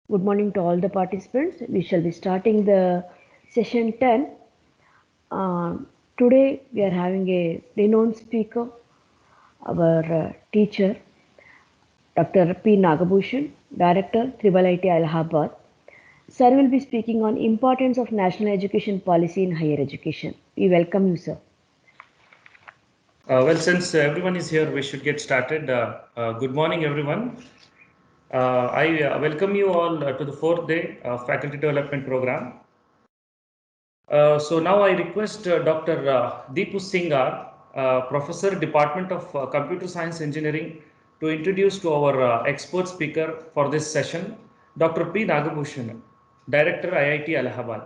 Good morning to all the participants. We shall be starting the session 10. Today we are having a renowned speaker, our teacher, Dr. P. Nagabhushan, Director, IIIT Allahabad. Sir will be speaking on importance of national education policy in higher education. We welcome you, sir. Since everyone is here, we should get started. Good morning, everyone. I welcome you all to the fourth day of Faculty Development Program. So now I request Dr. Deepu Singar, Professor, Department of Computer Science Engineering, to introduce to our expert speaker for this session, Dr. P. Nagabhushan, Director, IIT Allahabad.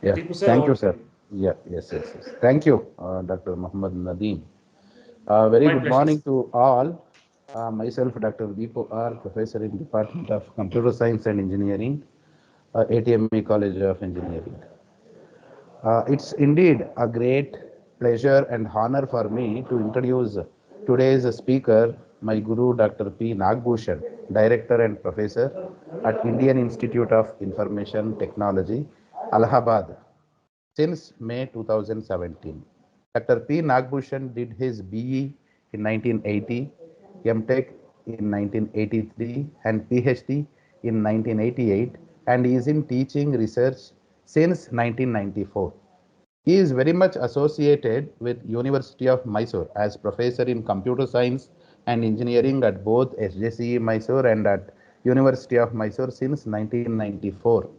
Yeah, Deepu sir, thank over you, to sir. you. Yeah, yes. Thank you, Dr. Muhammad Nadeem. Very My good pleasure, morning sir. to all. Myself, Dr. Deepu R, Professor in Department of Computer Science and Engineering, ATME College of Engineering. It's indeed a great pleasure and honor for me to introduce today's speaker, my Guru, Dr. P. Nagbhushan, Director and Professor at Indian Institute of Information Technology, Allahabad, since May 2017. Dr. P. Nagbhushan did his BE in 1980, MTech in 1983, and PhD in 1988, and is in teaching research since 1994. He is very much associated with University of Mysore as professor in computer science and engineering at both SJCE Mysore and at University of Mysore since 1994.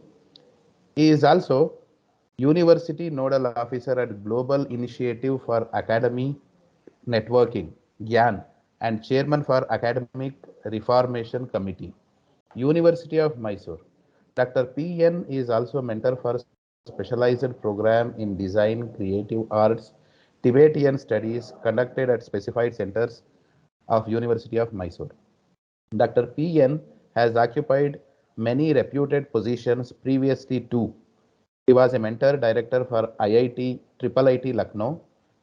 He is also University Nodal Officer at Global Initiative for Academy Networking, GYAN, and Chairman for Academic Reformation Committee, University of Mysore. Dr. PN is also a mentor for specialized program in design, creative arts, Tibetan studies conducted at specified centers of University of Mysore. Dr. PN has occupied many reputed positions previously too. He was a mentor director for IIT, IIIT Lucknow.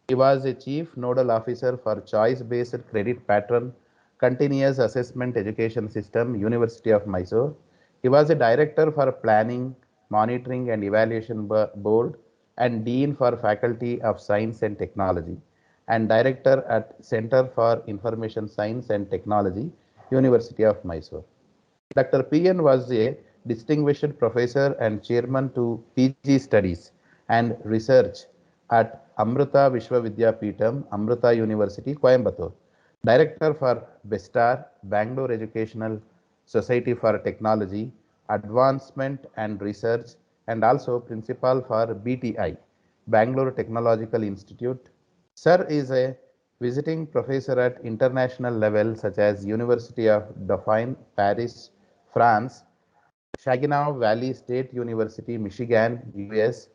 He was a chief nodal officer for choice-based credit pattern continuous assessment education system, University of Mysore. He was a director for planning, monitoring and evaluation board and dean for faculty of science and technology and director at Center for Information Science and Technology, University of Mysore. Dr. PN was a distinguished professor and chairman to PG studies and research at Amrita Vishwavidyapeetham, Amrita University, Coimbatore. Director for BESTAR, Bangalore Educational Society for Technology, Advancement and Research, and also principal for BTI, Bangalore Technological Institute. Sir is a visiting professor at international level such as University of Dauphine, Paris, France, Saginaw Valley State University, Michigan, US,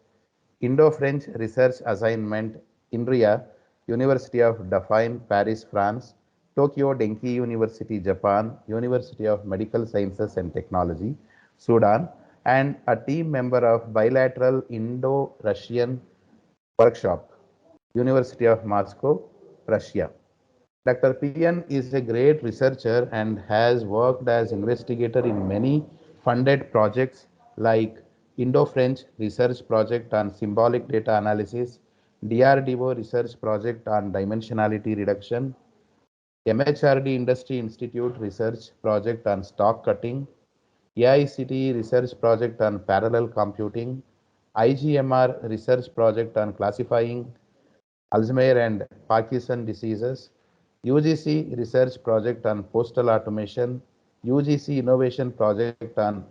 Indo-French Research Assignment, INRIA, University of Dauphine, Paris, France, Tokyo Denki University, Japan, University of Medical Sciences and Technology, Sudan, and a team member of bilateral Indo-Russian workshop, University of Moscow, Russia. Dr. PN is a great researcher and has worked as investigator in many funded projects like Indo-French Research Project on Symbolic Data Analysis, DRDO Research Project on Dimensionality Reduction, MHRD Industry Institute Research Project on Stock Cutting, AICTE Research Project on Parallel Computing, IGMR Research Project on Classifying Alzheimer's and Parkinson diseases, UGC Research Project on Postal Automation, UGC Innovation Project on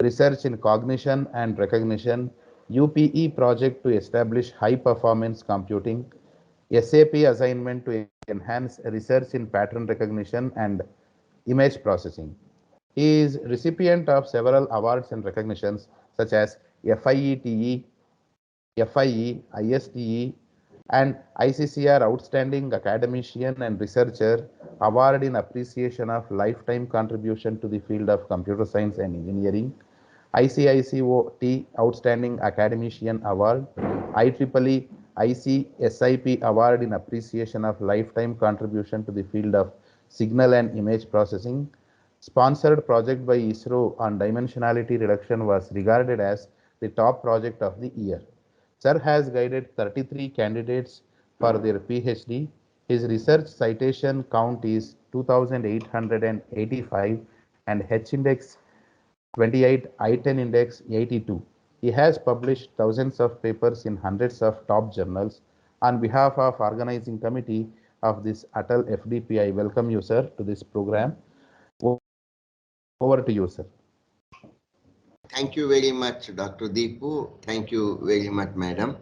Research in Cognition and Recognition, UPE Project to establish high performance computing, SAP assignment to enhance research in pattern recognition and image processing. He is recipient of several awards and recognitions such as FIETE, FIE, ISTE, and ICCR Outstanding Academician and Researcher Award in appreciation of lifetime contribution to the field of computer science and engineering, ICICOT Outstanding Academician Award, IEEE ICSIP Award in appreciation of lifetime contribution to the field of signal and image processing, sponsored project by ISRO on dimensionality reduction was regarded as the top project of the year. Sir has guided 33 candidates for their PhD. His research citation count is 2,885 and H index 28, I-10 index 82. He has published thousands of papers in hundreds of top journals. On behalf of organizing committee of this ATAL FDP, I welcome you, sir, to this program. Over to you, sir. Thank you very much, Dr. Deepu. Thank you very much, madam.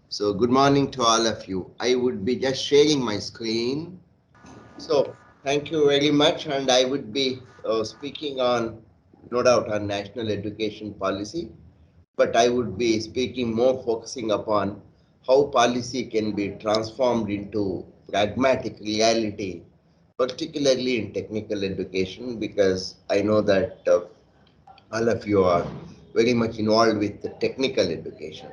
So good morning to all of you. I would be just sharing my screen. So thank you very much, and I would be speaking on, no doubt, on national education policy, but I would be speaking more focusing upon how policy can be transformed into pragmatic reality, particularly in technical education, because I know that all of you are very much involved with the technical education.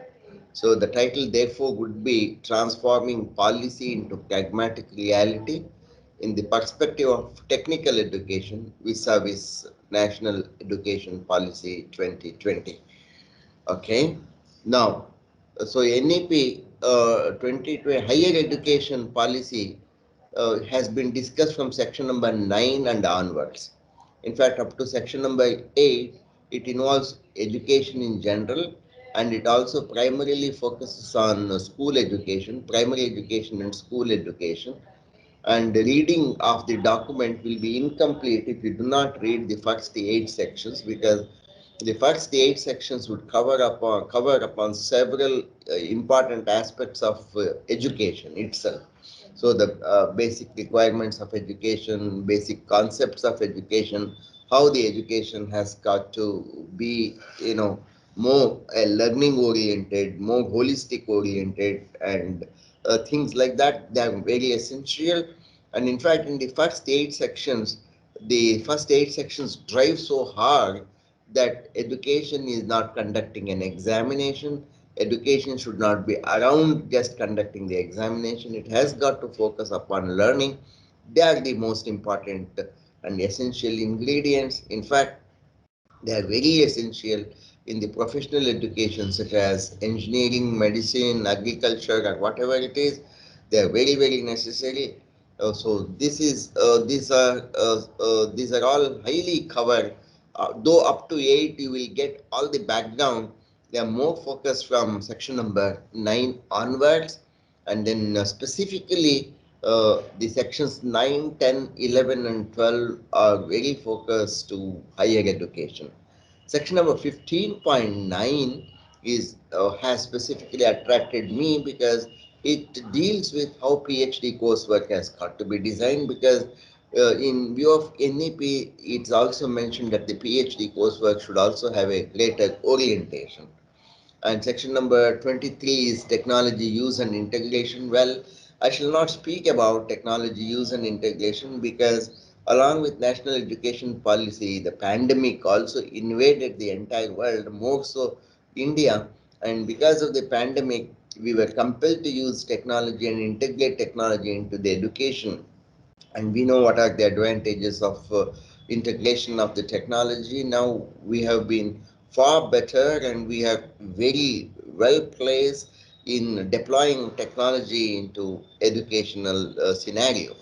So the title therefore would be Transforming Policy into Pragmatic Reality in the Perspective of Technical Education vis-a-vis National Education Policy 2020. Okay. Now, so NEP 2020 higher education policy has been discussed from section number 9 and onwards. In fact, up to section number 8, it involves education in general, and it also primarily focuses on school education, primary education and school education. And the reading of the document will be incomplete if you do not read the first 8 sections, because the first 8 sections would cover upon several important aspects of education itself. So the basic requirements of education, basic concepts of education, how the education has got to be, more learning oriented, more holistic oriented, and things like that. They are very essential. And in fact, in the first 8 sections, drive so hard that education is not conducting an examination. Education should not be around just conducting the examination. It has got to focus upon learning. They are the most important and essential ingredients. In fact, they are very essential in the professional education, such as engineering, medicine, agriculture, or whatever it is. They are very, very necessary. So these are all highly covered. Though up to 8 you will get all the background, they are more focused from section number 9 onwards, and then specifically the sections 9, 10, 11, and 12 are very focused to higher education. Section number 15.9 is has specifically attracted me because it deals with how PhD coursework has got to be designed, because in view of NEP, it's also mentioned that the PhD coursework should also have a greater orientation. And section number 23 is technology use and integration. Well, I shall not speak about technology use and integration because along with national education policy, the pandemic also invaded the entire world, more so India. And because of the pandemic, we were compelled to use technology and integrate technology into the education. And we know what are the advantages of integration of the technology. Now we have been far better, and we are very well placed in deploying technology into educational scenario.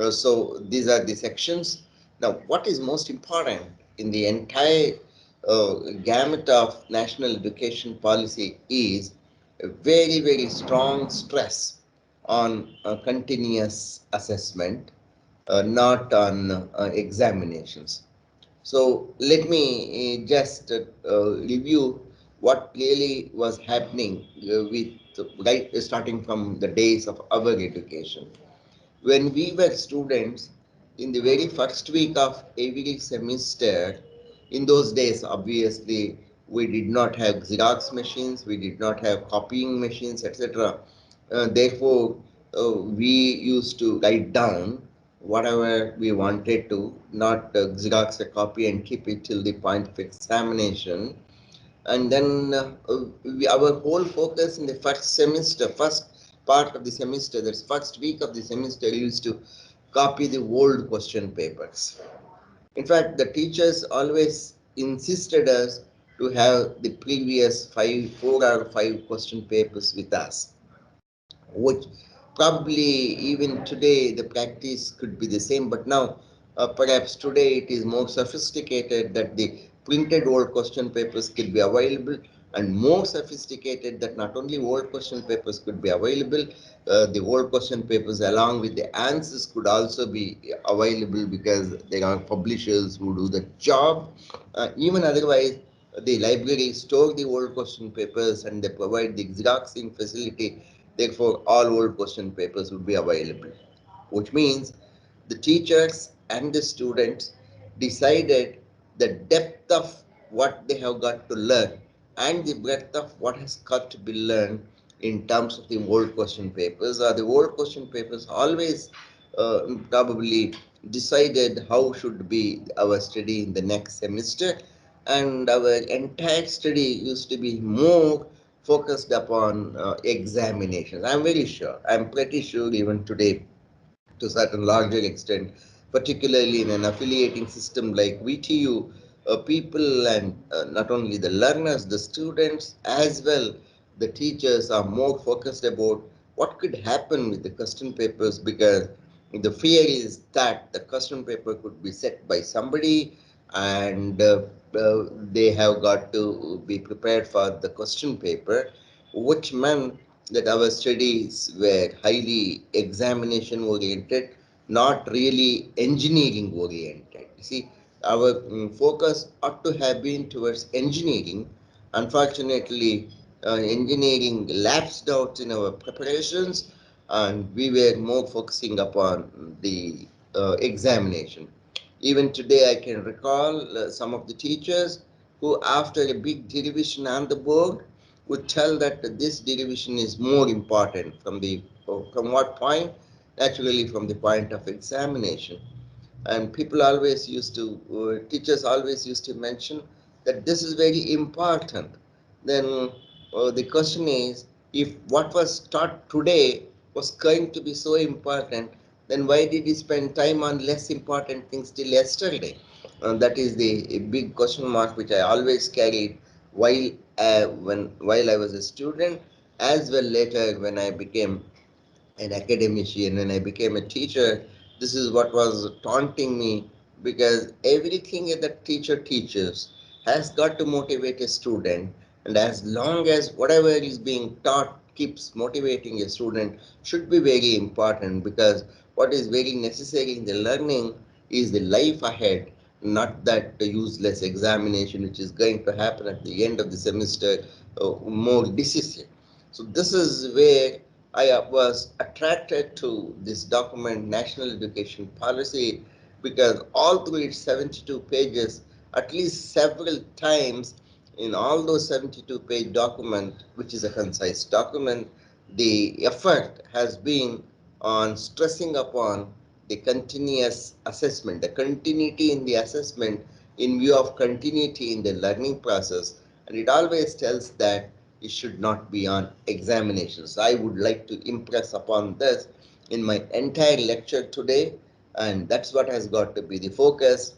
So these are the sections. Now, what is most important in the entire gamut of national education policy is a very, very strong stress on continuous assessment, not on examinations. So let me just review what really was happening with right starting from the days of our education. When we were students, in the very first week of every semester, in those days, obviously, we did not have Xerox machines, we did not have copying machines, etc. Therefore, we used to write down whatever we wanted to, not Xerox a copy and keep it till the point of examination. And then our whole focus in the first part of the semester, that's first week of the semester, used to copy the old question papers. In fact, the teachers always insisted us to have the previous 4 or 5 question papers with us, which probably even today the practice could be the same, but now perhaps today it is more sophisticated that the printed old question papers could be available, and more sophisticated that not only old question papers could be available, the old question papers along with the answers could also be available, because there are publishers who do the job. Even otherwise, the library store the old question papers and they provide the Xeroxing facility. Therefore, all old question papers would be available, which means the teachers and the students decided the depth of what they have got to learn and the breadth of what has got to be learned in terms of the old question papers. Or the old question papers always probably decided how should be our study in the next semester, and our entire study used to be more focused upon examinations. I'm very sure, I'm pretty sure even today, to a certain larger extent, particularly in an affiliating system like VTU, people and not only the learners, the students as well, the teachers are more focused about what could happen with the question papers, because the fear is that the question paper could be set by somebody, and they have got to be prepared for the question paper, which meant that our studies were highly examination oriented, not really engineering oriented. You see, our focus ought to have been towards engineering. Unfortunately, engineering lapsed out in our preparations, and we were more focusing upon the examination. Even today, I can recall some of the teachers who, after a big derivation on the board, would tell that this derivation is more important from what point? Naturally, from the point of examination. And people always used to, teachers always used to mention that this is very important. Then the question is, if what was taught today was going to be so important, then why did you spend time on less important things till yesterday? That is the big question mark which I always carried while while I was a student, as well later when I became an academician and I became a teacher. This is what was taunting me, because everything that teacher teaches has got to motivate a student, and as long as whatever is being taught keeps motivating a student should be very important, because what is very necessary in the learning is the life ahead, not that useless examination which is going to happen at the end of the semester, more decisive. So this is where I was attracted to this document, National Education Policy, because all through its 72 pages, at least several times in all those 72-page document, which is a concise document, the effort has been on stressing upon the continuous assessment, the continuity in the assessment in view of continuity in the learning process. And it always tells that it should not be on examinations. I would like to impress upon this in my entire lecture today, and that's what has got to be the focus.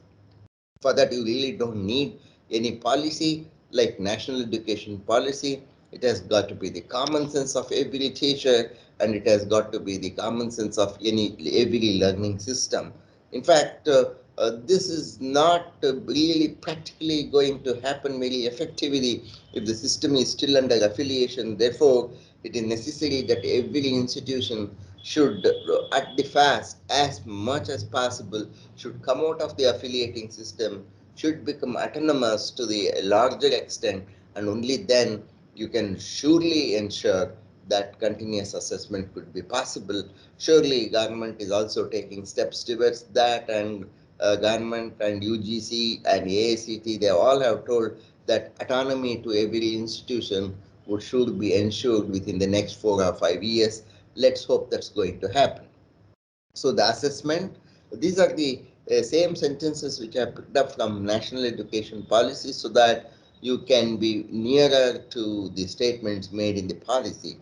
For that, you really don't need any policy like national education policy. It has got to be the common sense of every teacher, and it has got to be the common sense of every learning system. In fact, this is not really practically going to happen very effectively if the system is still under affiliation. Therefore, it is necessary that every institution should, at the fast, as much as possible, should come out of the affiliating system, should become autonomous to the larger extent, and only then you can surely ensure that continuous assessment could be possible. Surely, government is also taking steps towards that, and government and UGC and AICT, they all have told that autonomy to every institution would should be ensured within the next 4 or 5 years. Let's hope that's going to happen. So the assessment, these are the same sentences which I picked up from national education policy, so that you can be nearer to the statements made in the policy.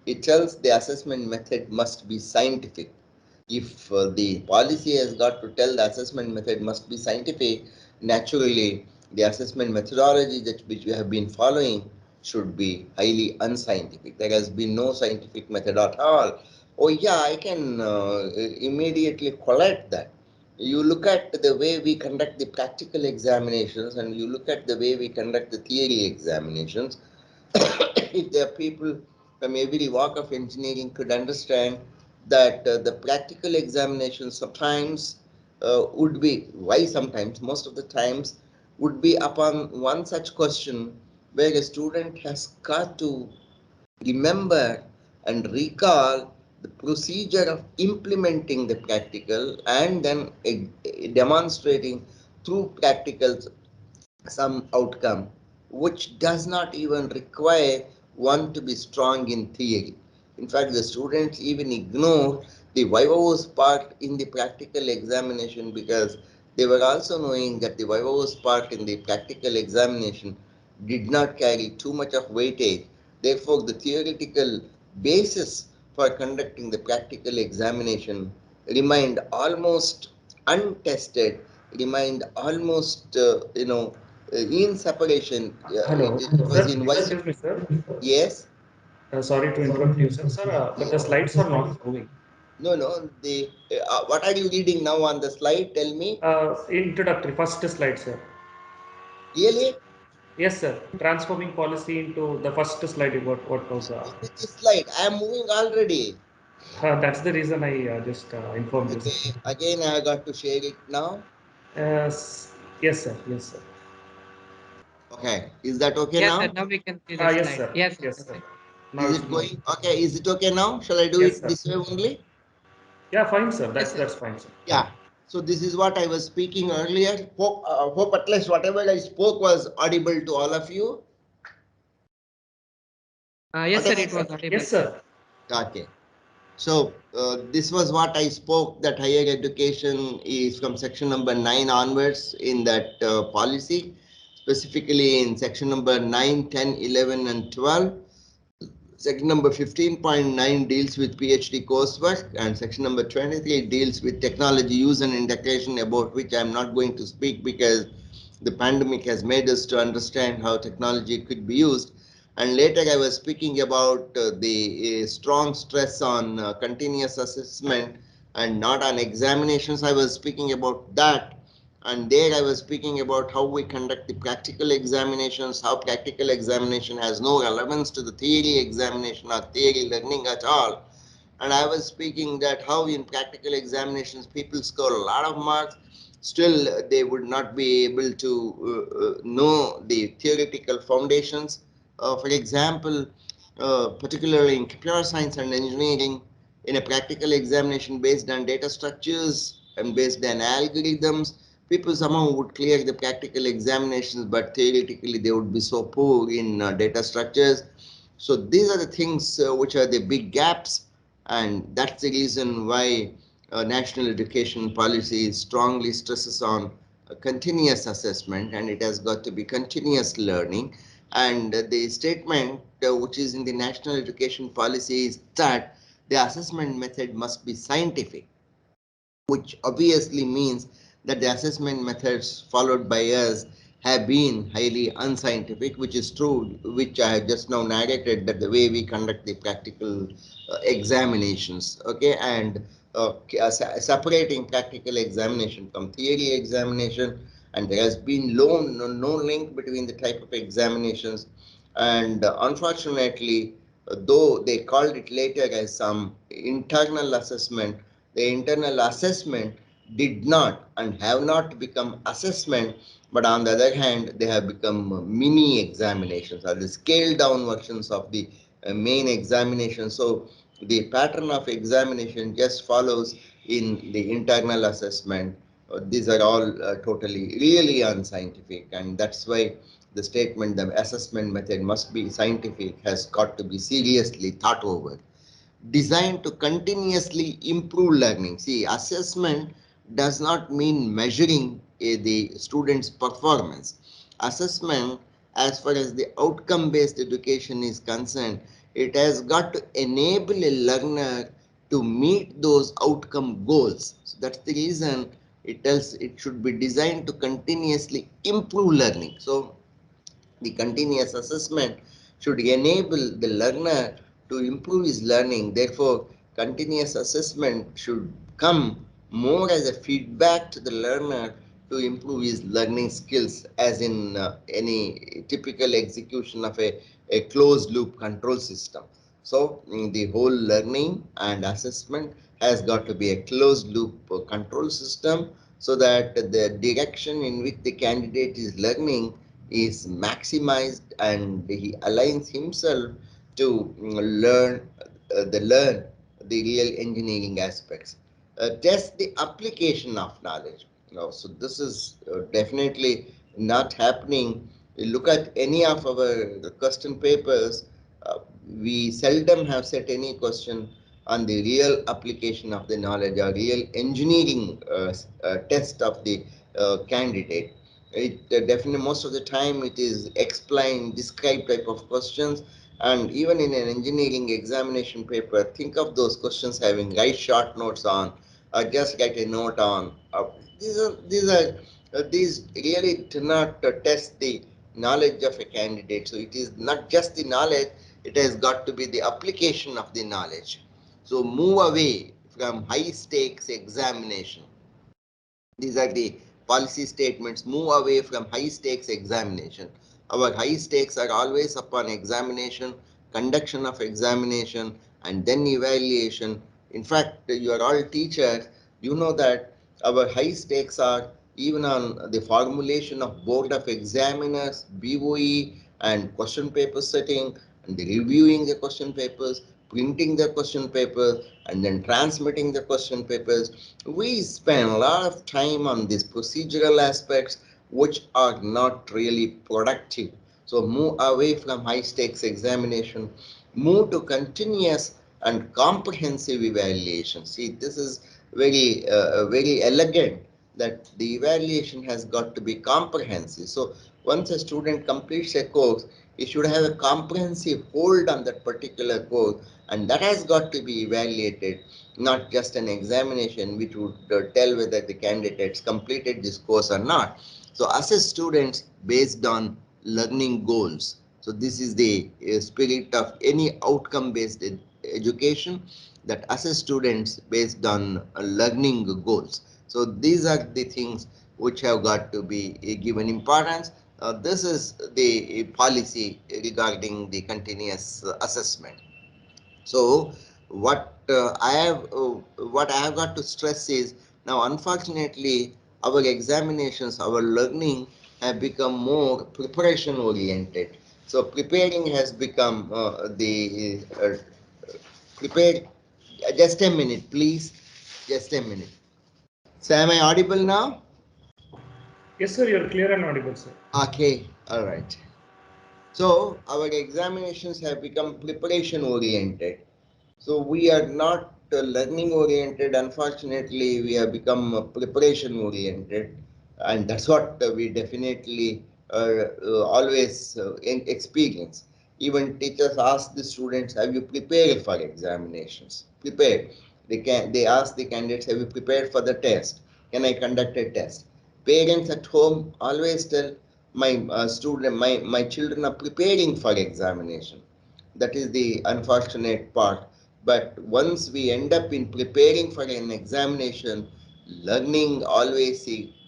It tells the assessment method must be scientific. if the policy has got to tell the assessment method must be scientific, naturally the assessment methodology that which we have been following should be highly unscientific. There has been no scientific method at all. Oh yeah, I can immediately collect that. You look at the way we conduct the practical examinations and you look at the way we conduct the theory examinations. If there are people from every walk of engineering could understand that the practical examination sometimes would be, why sometimes, most of the times, would be upon one such question where a student has got to remember and recall the procedure of implementing the practical and then demonstrating through practicals some outcome which does not even require one to be strong in theory. In fact, the students even ignore the vivacious part in the practical examination because they were also knowing that the vivacious part in the practical examination did not carry too much of weightage. Therefore, the theoretical basis for conducting the practical examination remained almost untested, remained almost, in separation. Hello, It was sir. in vice. Excuse me, sir. Yes. Sorry to interrupt you, sir. Sir, but the slides are not moving. No, no. The what are you reading now on the slide? Tell me. Introductory, first slide, sir. Really? Yes, sir. Transforming policy into the first slide. What was? Which slide? I am moving already. That's the reason I just informed you, sir. Okay. Again, I got to share it now. Yes, sir. Yes, sir. Okay. Is that okay Yes, sir. now? Now we can see the Yes, slide. sir. Yes, sir. Yes, sir. Perfect. Now Is it's it moving. going? Okay. Is it okay now? Shall I do Yes, it sir. this way only? Yeah, fine, sir. Yes, sir. That's fine, sir. Yeah. So this is what I was speaking earlier. Hope at least whatever I spoke was audible to all of you. Yes, sir. Whatever. It was audible. Yes, sir. Okay. So this was what I spoke, that higher education is from section number 9 onwards in that policy, specifically in section number 9, 10, 11, and 12. Section number 15.9 deals with PhD coursework, and section number 23 deals with technology use and integration, about which I'm not going to speak because the pandemic has made us to understand how technology could be used. And later I was speaking about the strong stress on continuous assessment and not on examinations. I was speaking about that, and there I was speaking about how we conduct the practical examinations, how practical examination has no relevance to the theory examination or theory learning at all. And I was speaking that how in practical examinations people score a lot of marks, still they would not be able to know the theoretical foundations. For example, particularly in computer science and engineering, in a practical examination based on data structures and based on algorithms, people somehow would clear the practical examinations, but theoretically they would be so poor in data structures. So these are the things which are the big gaps, and that's the reason why national education policy strongly stresses on continuous assessment, and it has got to be continuous learning. And the statement which is in the national education policy is that the assessment method must be scientific, which obviously means that the assessment methods followed by us have been highly unscientific, which is true, which I have just now narrated, that the way we conduct the practical examinations, okay, and separating practical examination from theory examination, and there has been no link between the type of examinations, and unfortunately, though they called it later as some internal assessment, the internal assessment did not and have not become assessment, but on the other hand, they have become mini examinations or the scaled down versions of the main examination. So the pattern of examination just follows in the internal assessment. These are all totally really unscientific, and that's why the statement the assessment method must be scientific has got to be seriously thought over, designed to continuously improve learning. See, assessment does not mean measuring the student's performance. Assessment, as far as the outcome based education is concerned, it has got to enable a learner to meet those outcome goals. So that's the reason it tells it should be designed to continuously improve learning. So the continuous assessment should enable the learner to improve his learning. Therefore, continuous assessment should come more as a feedback to the learner to improve his learning skills, as in any typical execution of a closed loop control system. So, the whole learning and assessment has got to be a closed loop control system, so that the direction in which the candidate is learning is maximized and he aligns himself to learn the real engineering aspects. Test the application of knowledge. So this is definitely not happening. You look at any of our question papers, we seldom have set any question on the real application of the knowledge or real engineering test of the candidate. It definitely, most of the time, it is explain, describe type of questions. And even in an engineering examination paper, think of those questions having write short notes on, or just write a note on. These really do not test the knowledge of a candidate. So it is not just the knowledge; it has got to be the application of the knowledge. So move away from high stakes examination. These are the policy statements. Move away from high stakes examination. Our high stakes are always upon examination, conduction of examination, and then evaluation. In fact, you are all teachers, you know that our high stakes are even on the formulation of board of examiners, BOE, and question paper setting, and the reviewing the question papers, printing the question papers, and then transmitting the question papers. We spend a lot of time on these procedural aspects which are not really productive. So move away from high stakes examination, move to continuous and comprehensive evaluation. See, this is very elegant, that the evaluation has got to be comprehensive. So once a student completes a course, he should have a comprehensive hold on that particular course, and that has got to be evaluated, not just an examination which would tell whether the candidates completed this course or not. So assess students based on learning goals. So this is the spirit of any outcome based education, that assess students based on learning goals. So these are the things which have got to be given importance. This is the policy regarding the continuous assessment. So what I have got to stress is, now unfortunately our examinations, our learning have become more preparation oriented. So preparing has become the prepare. Just a minute, please. Just a minute. So am I audible now? Yes, sir, you're clear and audible, sir. Okay, all right. So our examinations have become preparation oriented. So we are not learning oriented. Unfortunately, we have become preparation oriented, and that's what we definitely always experience. Even teachers ask the students, "Have you prepared for examinations?" Prepared. They ask the candidates, "Have you prepared for the test? Can I conduct a test?" Parents at home always tell, my children are preparing for examination. That is the unfortunate part. But once we end up in preparing for an examination, learning always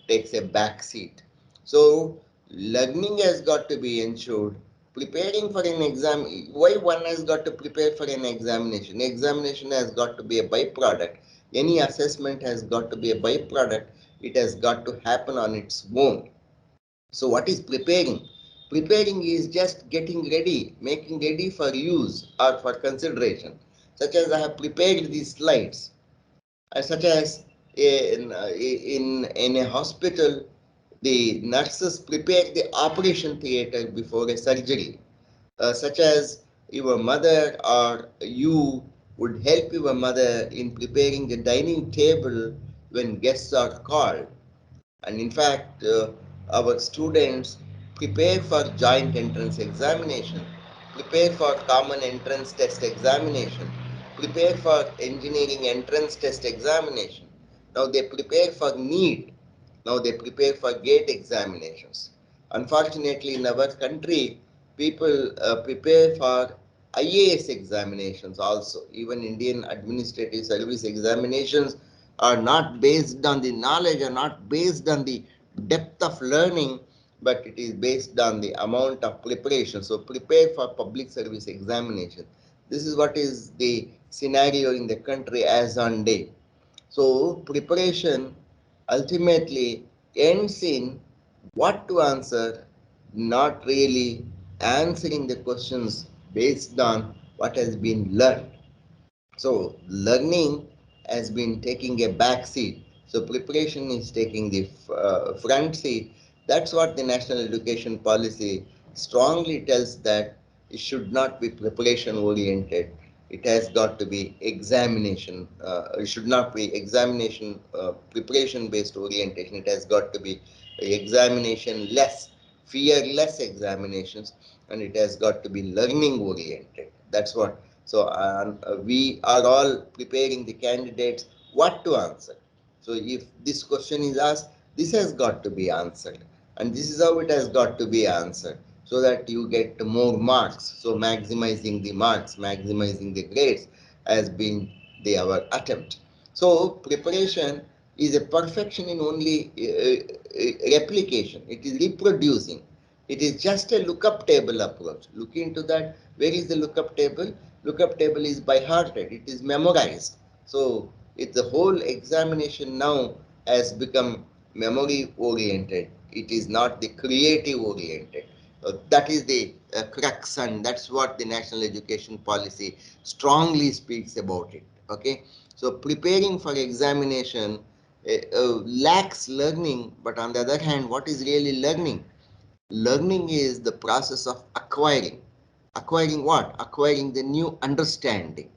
takes a back seat. So learning has got to be ensured. Preparing for an exam, why one has got to prepare for an examination? Examination has got to be a byproduct. Any assessment has got to be a byproduct. It has got to happen on its own. So what is preparing? Preparing is just getting ready, making ready for use or for consideration. Such as I have prepared these slides, such as in a hospital, the nurses prepare the operation theater before a surgery. Such as your mother or you would help your mother in preparing the dining table when guests are called. And in fact, our students prepare for joint entrance examination, prepare for common entrance test examination, prepare for engineering entrance test examination. Now they prepare for NEET. Now they prepare for GATE examinations. Unfortunately, in our country, people prepare for IAS examinations also. Even Indian Administrative Service examinations are not based on the knowledge, are not based on the depth of learning, but it is based on the amount of preparation. So prepare for public service examination. This is what is the scenario in the country as on date. So preparation ultimately ends in what to answer, not really answering the questions based on what has been learned. So learning has been taking a back seat. So preparation is taking the front seat. That's what the national education policy strongly tells, that it should not be preparation oriented. It has got to be examination. It should not be examination preparation based orientation. It has got to be examination less, fearless examinations, and it has got to be learning oriented. That's what. So we are all preparing the candidates what to answer. So if this question is asked, this has got to be answered, and this is how it has got to be answered, so that you get more marks. So maximizing the marks, maximizing the grades has been our attempt. So preparation is a perfection in only replication. It is reproducing. It is just a lookup table approach. Look into that. Where is the lookup table? Lookup table is by hearted. It is memorized. So it's the whole examination now has become memory oriented. It is not the creative oriented. That is the crux, and that's what the national education policy strongly speaks about it. Okay, so preparing for examination lacks learning, but on the other hand, what is really learning? Learning is the process of acquiring. Acquiring what? Acquiring the new understanding.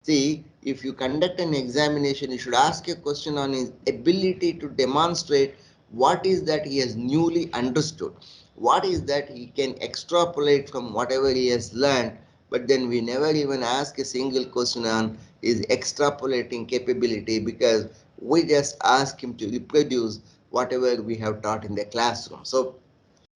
See, if you conduct an examination, you should ask a question on his ability to demonstrate what is that he has newly understood, what is that he can extrapolate from whatever he has learned. But then we never even ask a single question on his extrapolating capability, because we just ask him to reproduce whatever we have taught in the classroom. So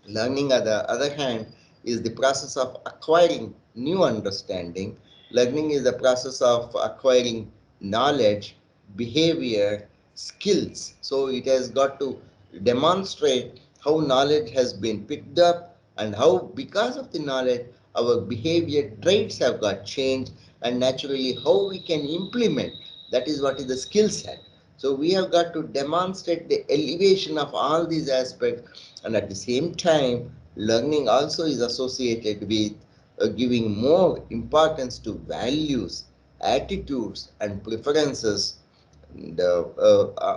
learning, on the other hand, is the process of acquiring new understanding. Learning is the process of acquiring knowledge, behavior, skills. So it has got to demonstrate how knowledge has been picked up, and how, because of the knowledge, our behavior traits have got changed, and naturally how we can implement. That is what is the skill set. So we have got to demonstrate the elevation of all these aspects, and at the same time, learning also is associated with giving more importance to values, attitudes, and preferences. And,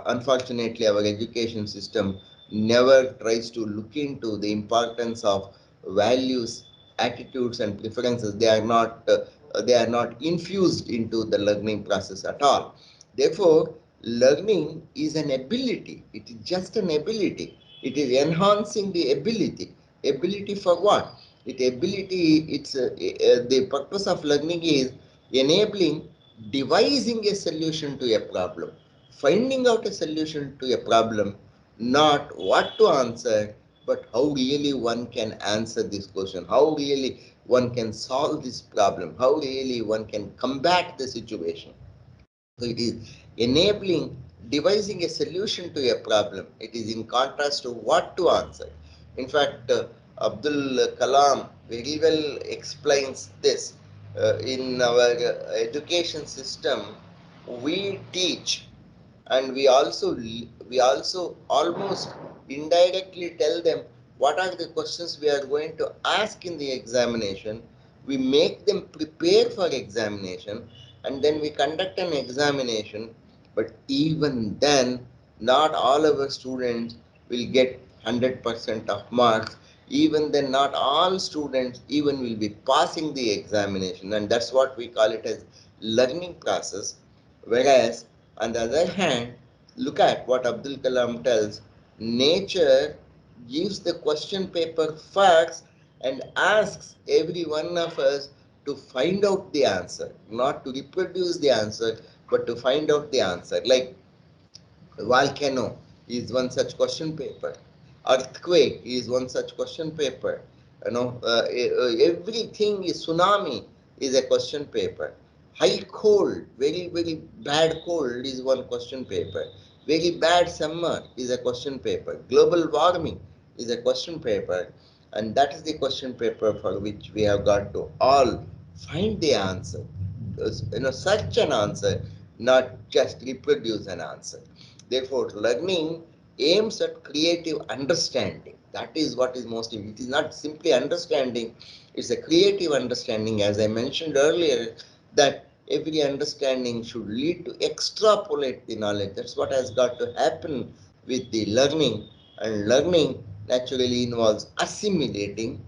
unfortunately, our education system never tries to look into the importance of values, attitudes, and preferences. They are not infused into the learning process at all. Therefore, learning is an ability. It is just an ability. It is enhancing the ability. Ability for what? The purpose of learning is enabling devising a solution to a problem, finding out a solution to a problem, not what to answer, but how really one can answer this question, how really one can solve this problem, how really one can combat the situation. So it is enabling devising a solution to a problem. It is in contrast to what to answer. In fact, Abdul Kalam very well explains this. In our education system, we teach, and we also almost indirectly tell them what are the questions we are going to ask in the examination. We make them prepare for examination, and then we conduct an examination. But even then, not all our students will get 100% of marks. Even then, not all students even will be passing the examination, and that's what we call it as learning process. Whereas, on the other hand, look at what Abdul Kalam tells. Nature gives the question paper first and asks every one of us to find out the answer, not to reproduce the answer, but to find out the answer. Like volcano is one such question paper. Earthquake is one such question paper. Everything is tsunami is a question paper. High cold, very very bad cold is one question paper. Very bad summer is a question paper. Global warming is a question paper, and that is the question paper for which we have got to all find the answer. Search an answer, not just reproduce an answer. Therefore, learning aims at creative understanding. That is what is most important. It is not simply understanding, it's a creative understanding, as I mentioned earlier, that every understanding should lead to extrapolate the knowledge. That's what has got to happen with the learning. And learning naturally involves assimilating,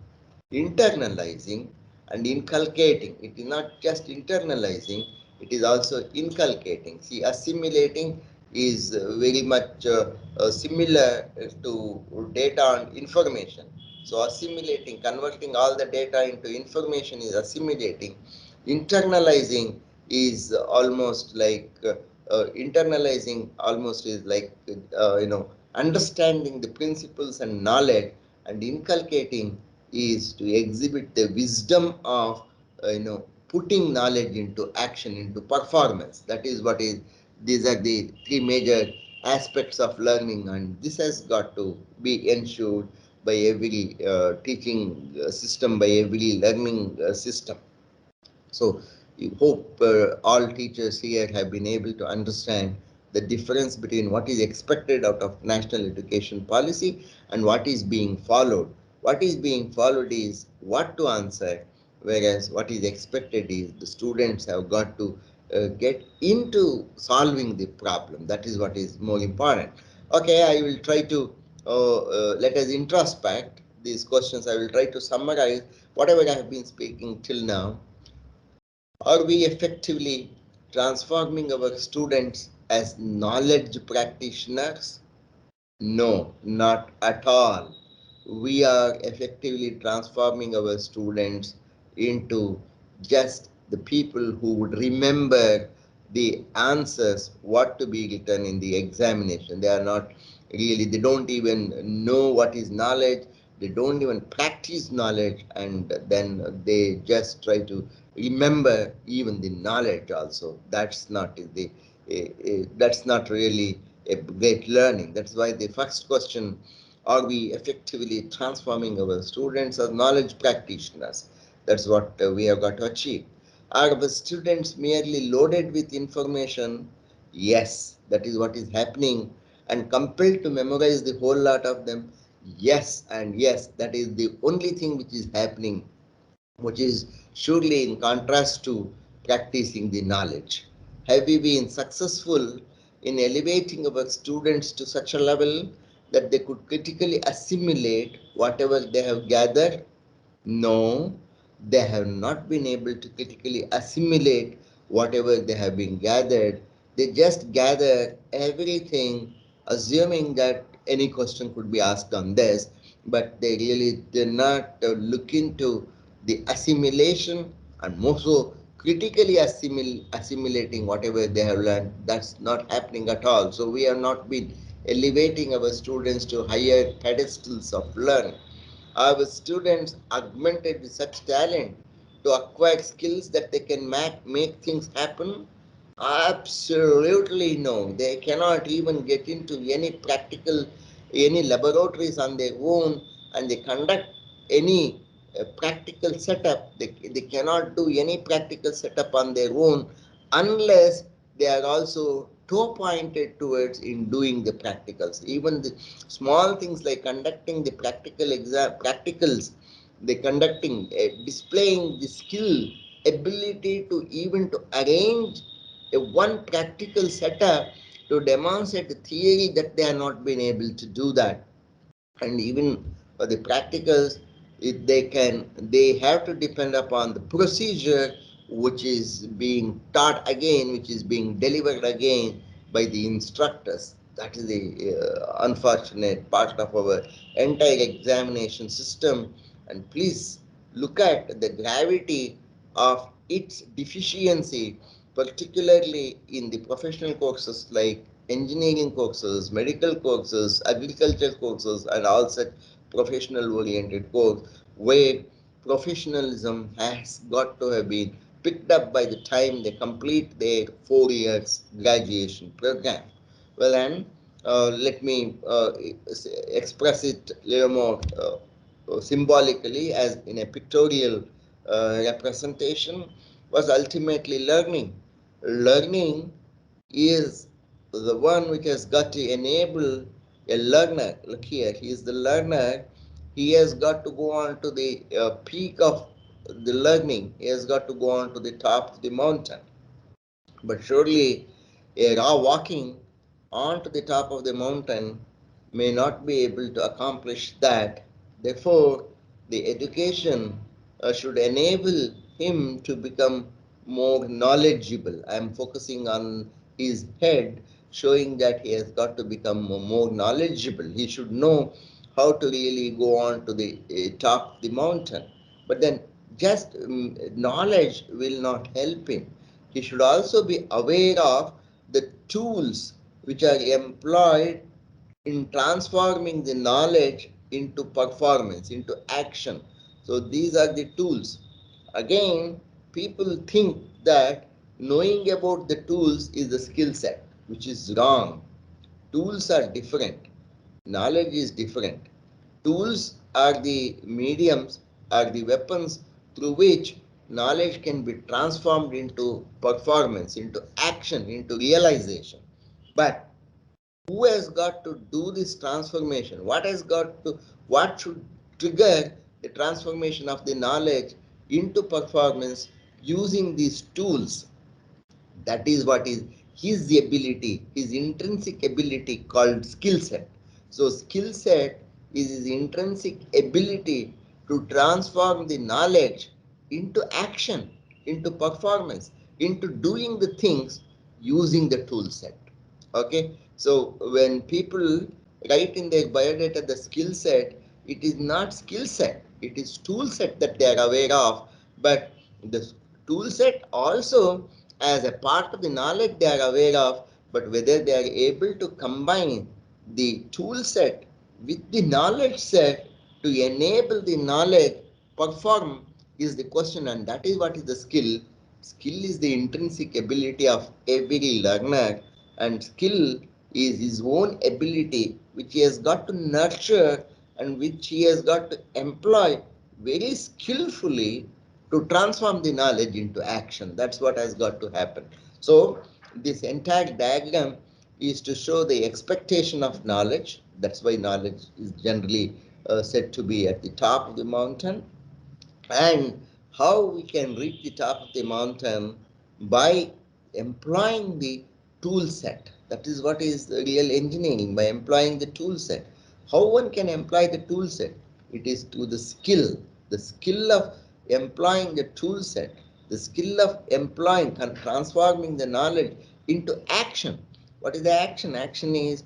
internalizing, and inculcating. It is not just internalizing, it is also inculcating. See, assimilating is very much similar to data and information. So assimilating, converting all the data into information is assimilating. Internalizing is almost like internalizing almost is like understanding the principles and knowledge, and inculcating is to exhibit the wisdom of putting knowledge into action, into performance. That is what is, these are the three major aspects of learning, and this has got to be ensured by every teaching system, by every learning system. So we hope all teachers here have been able to understand the difference between what is expected out of national education policy and what is being followed. What is being followed is what to answer, whereas what is expected is the students have got to get into solving the problem. That is what is more important. Okay, I will try to let us introspect these questions. I will try to summarize whatever I have been speaking till now. Are we effectively transforming our students as knowledge practitioners? No, not at all. We are effectively transforming our students into just the people who would remember the answers, what to be written in the examination. They are not really, they don't even know what is knowledge, they don't even practice knowledge, and then they just try to remember even the knowledge also. That's not really a great learning. That's why the first question, are we effectively transforming our students as knowledge practitioners? That's what we have got to achieve. Are our students merely loaded with information? Yes, that is what is happening. And compelled to memorize the whole lot of them? Yes, and yes, that is the only thing which is happening, which is surely in contrast to practicing the knowledge. Have we been successful in elevating our students to such a level that they could critically assimilate whatever they have gathered? No, they have not been able to critically assimilate whatever they have been gathered. They just gather everything, assuming that any question could be asked on this, but they really did not look into the assimilation, and more so critically assimilating whatever they have learned. That's not happening at all. So we have not been elevating our students to higher pedestals of learning. Our students augmented with such talent to acquire skills that they can make things happen? Absolutely no. They cannot even get into any laboratories on their own, and they conduct any practical setup. They cannot do any practical setup on their own unless they are also toe pointed towards in doing the practicals. Even the small things like conducting the practicals, they conducting, displaying the skill, ability to even to arrange a one practical setup to demonstrate the theory, that they are not been able to do that. And even for the practicals, they have to depend upon the procedure which is being taught again, which is being delivered again by the instructors. That is the unfortunate part of our entire examination system. And please look at the gravity of its deficiency, particularly in the professional courses like engineering courses, medical courses, agriculture courses, and all such professional oriented courses, where professionalism has got to have been picked up by the time they complete their 4 years graduation program. Well, and let me express it a little more symbolically as in a pictorial representation, was ultimately learning. Learning is the one which has got to enable a learner. Look here, he is the learner. He has got to go on to the peak of the learning. He has got to go on to the top of the mountain. But surely a raw walking onto the top of the mountain may not be able to accomplish that. Therefore, the education should enable him to become more knowledgeable. I am focusing on his head, showing that he has got to become more knowledgeable. He should know how to really go on to the top of the mountain. But then just knowledge will not help him. He should also be aware of the tools which are employed in transforming the knowledge into performance, into action. So these are the tools. Again, people think that knowing about the tools is the skill set, which is wrong. Tools are different. Knowledge is different. Tools are the mediums, are the weapons through which knowledge can be transformed into performance, into action, into realization. But who has got to do this transformation? What should trigger the transformation of the knowledge into performance using these tools? That is what is his ability, his intrinsic ability called skill set. So skill set is his intrinsic ability to transform the knowledge into action, into performance, into doing the things using the tool set. Okay, so when people write in their biodata the skill set, it is not skill set, it is tool set that they are aware of. But the tool set also as a part of the knowledge they are aware of, but whether they are able to combine the tool set with the knowledge set to enable the knowledge perform is the question, and that is what is the skill. Skill is the intrinsic ability of every learner, and skill is his own ability which he has got to nurture and which he has got to employ very skillfully to transform the knowledge into action. That's what has got to happen. So this entire diagram is to show the expectation of knowledge. That's why knowledge is generally said to be at the top of the mountain, and how we can reach the top of the mountain by employing the tool set. That is what is the real engineering, by employing the tool set. How one can employ the tool set? It is to the skill of employing the tool set, the skill of employing and transforming the knowledge into action. What is the action? Action is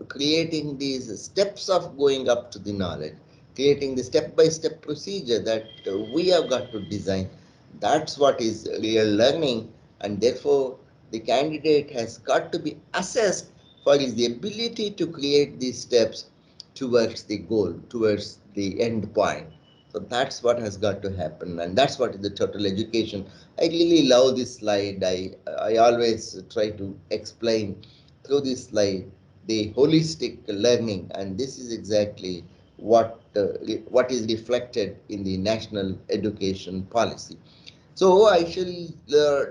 creating these steps of going up to the knowledge, creating the step-by-step procedure that we have got to design. That's what is real learning, and therefore the candidate has got to be assessed for his ability to create these steps towards the goal, towards the end point. So that's what has got to happen, and that's what is the total education. I really love this slide. I always try to explain through this slide the holistic learning, and this is exactly what is reflected in the national education policy. So I shall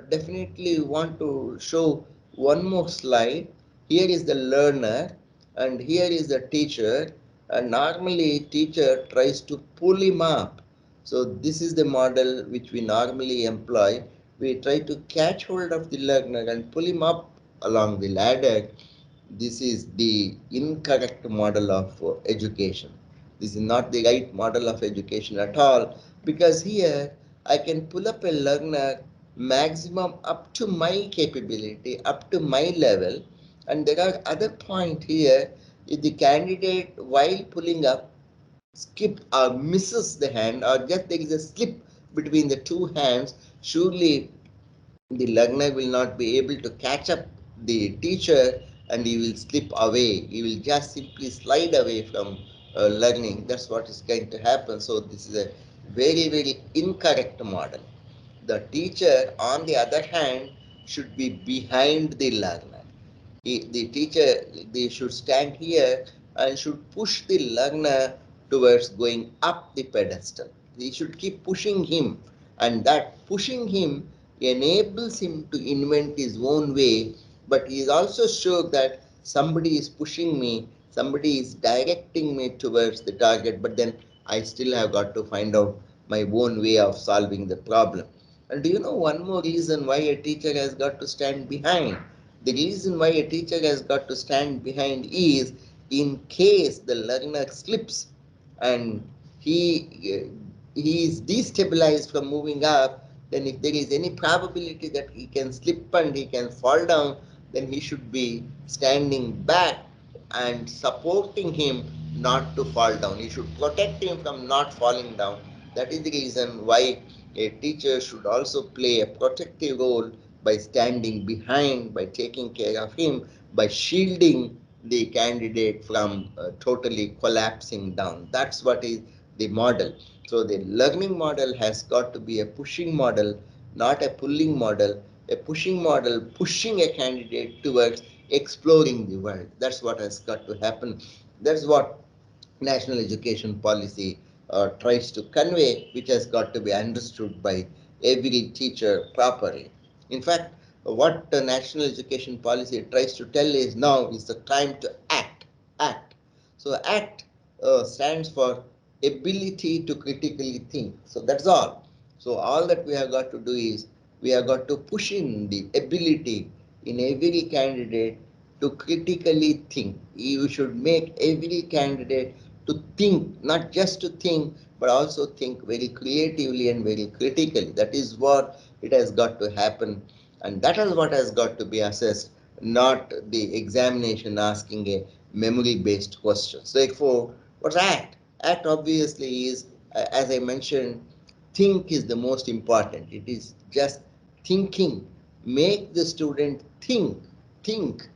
definitely want to show one more slide. Here is the learner and here is the teacher, and normally teacher tries to pull him up. So this is the model which we normally employ. We try to catch hold of the learner and pull him up along the ladder. This is the incorrect model of education. This is not the right model of education at all, because here I can pull up a learner maximum up to my capability, up to my level, and there are other point here. If the candidate while pulling up skip or misses the hand, or just there is a slip between the two hands, surely the learner will not be able to catch up the teacher and he will slip away. He will just simply slide away from learning. That's what is going to happen. So this is a very, very incorrect model. The teacher, on the other hand, should be behind the learner. The teacher, they should stand here and should push the learner towards going up the pedestal. They should keep pushing him, and that pushing him enables him to invent his own way, but he is also sure that somebody is pushing me, somebody is directing me towards the target, but then I still have got to find out my own way of solving the problem. And do you know one more reason why a teacher has got to stand behind? The reason why a teacher has got to stand behind is in case the learner slips and he is destabilized from moving up, then if there is any probability that he can slip and he can fall down, then he should be standing back and supporting him not to fall down. He should protect him from not falling down. That is the reason why a teacher should also play a protective role by standing behind, by taking care of him, by shielding the candidate from totally collapsing down. That's what is the model. So the learning model has got to be a pushing model, not a pulling model. A pushing model, pushing a candidate towards exploring the world. That's what has got to happen. That's what national education policy tries to convey, which has got to be understood by every teacher properly. In fact, what the national education policy tries to tell is now is the time to act. Act. So act stands for ability to critically think. So that's all. So all that we have got to do is we have got to push in the ability in every candidate to critically think. You should make every candidate to think, not just to think, but also think very creatively and very critically. That is what it has got to happen, and that is what has got to be assessed, not the examination asking a memory-based question. So therefore, what's ACT? ACT obviously is, as I mentioned, think is the most important. It is just thinking. Make the student think.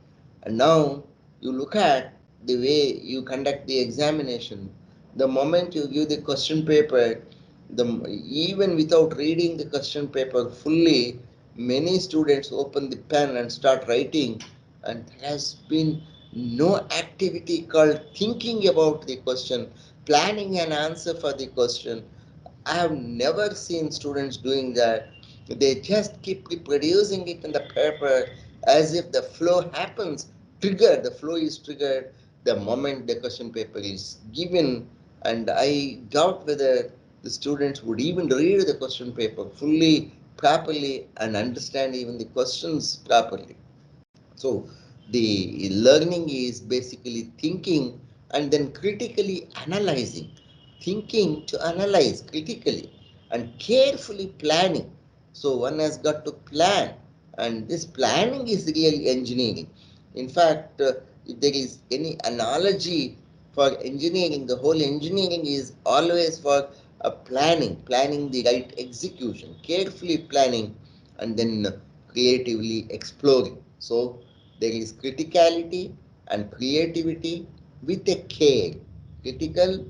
And now you look at the way you conduct the examination. The moment you give the question paper, even without reading the question paper fully, many students open the pen and start writing, and there has been no activity called thinking about the question, planning an answer for the question. I have never seen students doing that. They just keep reproducing it in the paper as if the flow happens. The flow is triggered the moment the question paper is given. And I doubt whether the students would even read the question paper fully, properly, and understand even the questions properly. So the learning is basically thinking and then critically analyzing, thinking to analyze critically and carefully planning. So one has got to plan, and this planning is real engineering. In fact, if there is any analogy for engineering, the whole engineering is always for planning the right execution, carefully planning, and then creatively exploring. So there is criticality and creativity with a care. Critical,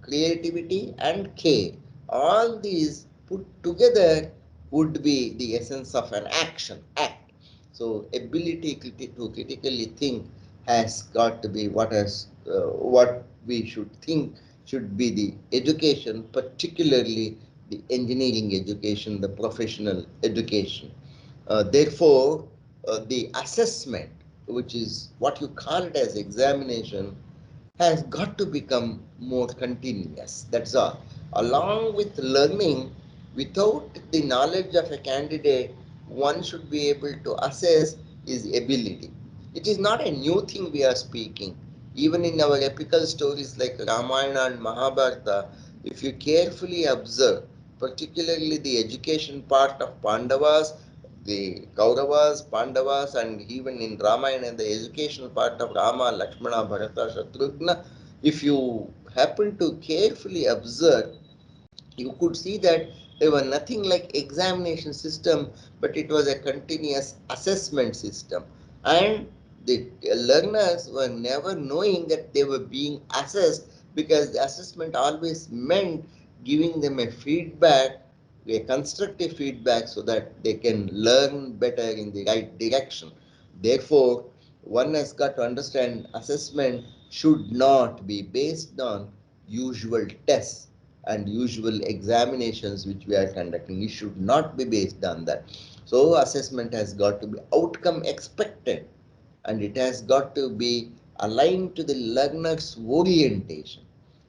creativity, and care. All these put together would be the essence of an action, act. So ability to critically think has got to be what we should think should be the education, particularly the engineering education, the professional education. Therefore, the assessment, which is what you call it as examination, has got to become more continuous. That's all. Along with learning, without the knowledge of a candidate, one should be able to assess his ability. It is not a new thing we are speaking. Even in our epical stories like Ramayana and Mahabharata, if you carefully observe, particularly the education part of Pandavas, the Kauravas, Pandavas, and even in Ramayana, the educational part of Rama, Lakshmana, Bharata, Shatrughna, if you happen to carefully observe, you could see that there were nothing like examination system, but it was a continuous assessment system, and the learners were never knowing that they were being assessed, because the assessment always meant giving them a feedback, a constructive feedback, so that they can learn better in the right direction. Therefore, one has got to understand assessment should not be based on usual tests and usual examinations which we are conducting. It should not be based on that. So assessment has got to be outcome expected, and it has got to be aligned to the learner's orientation.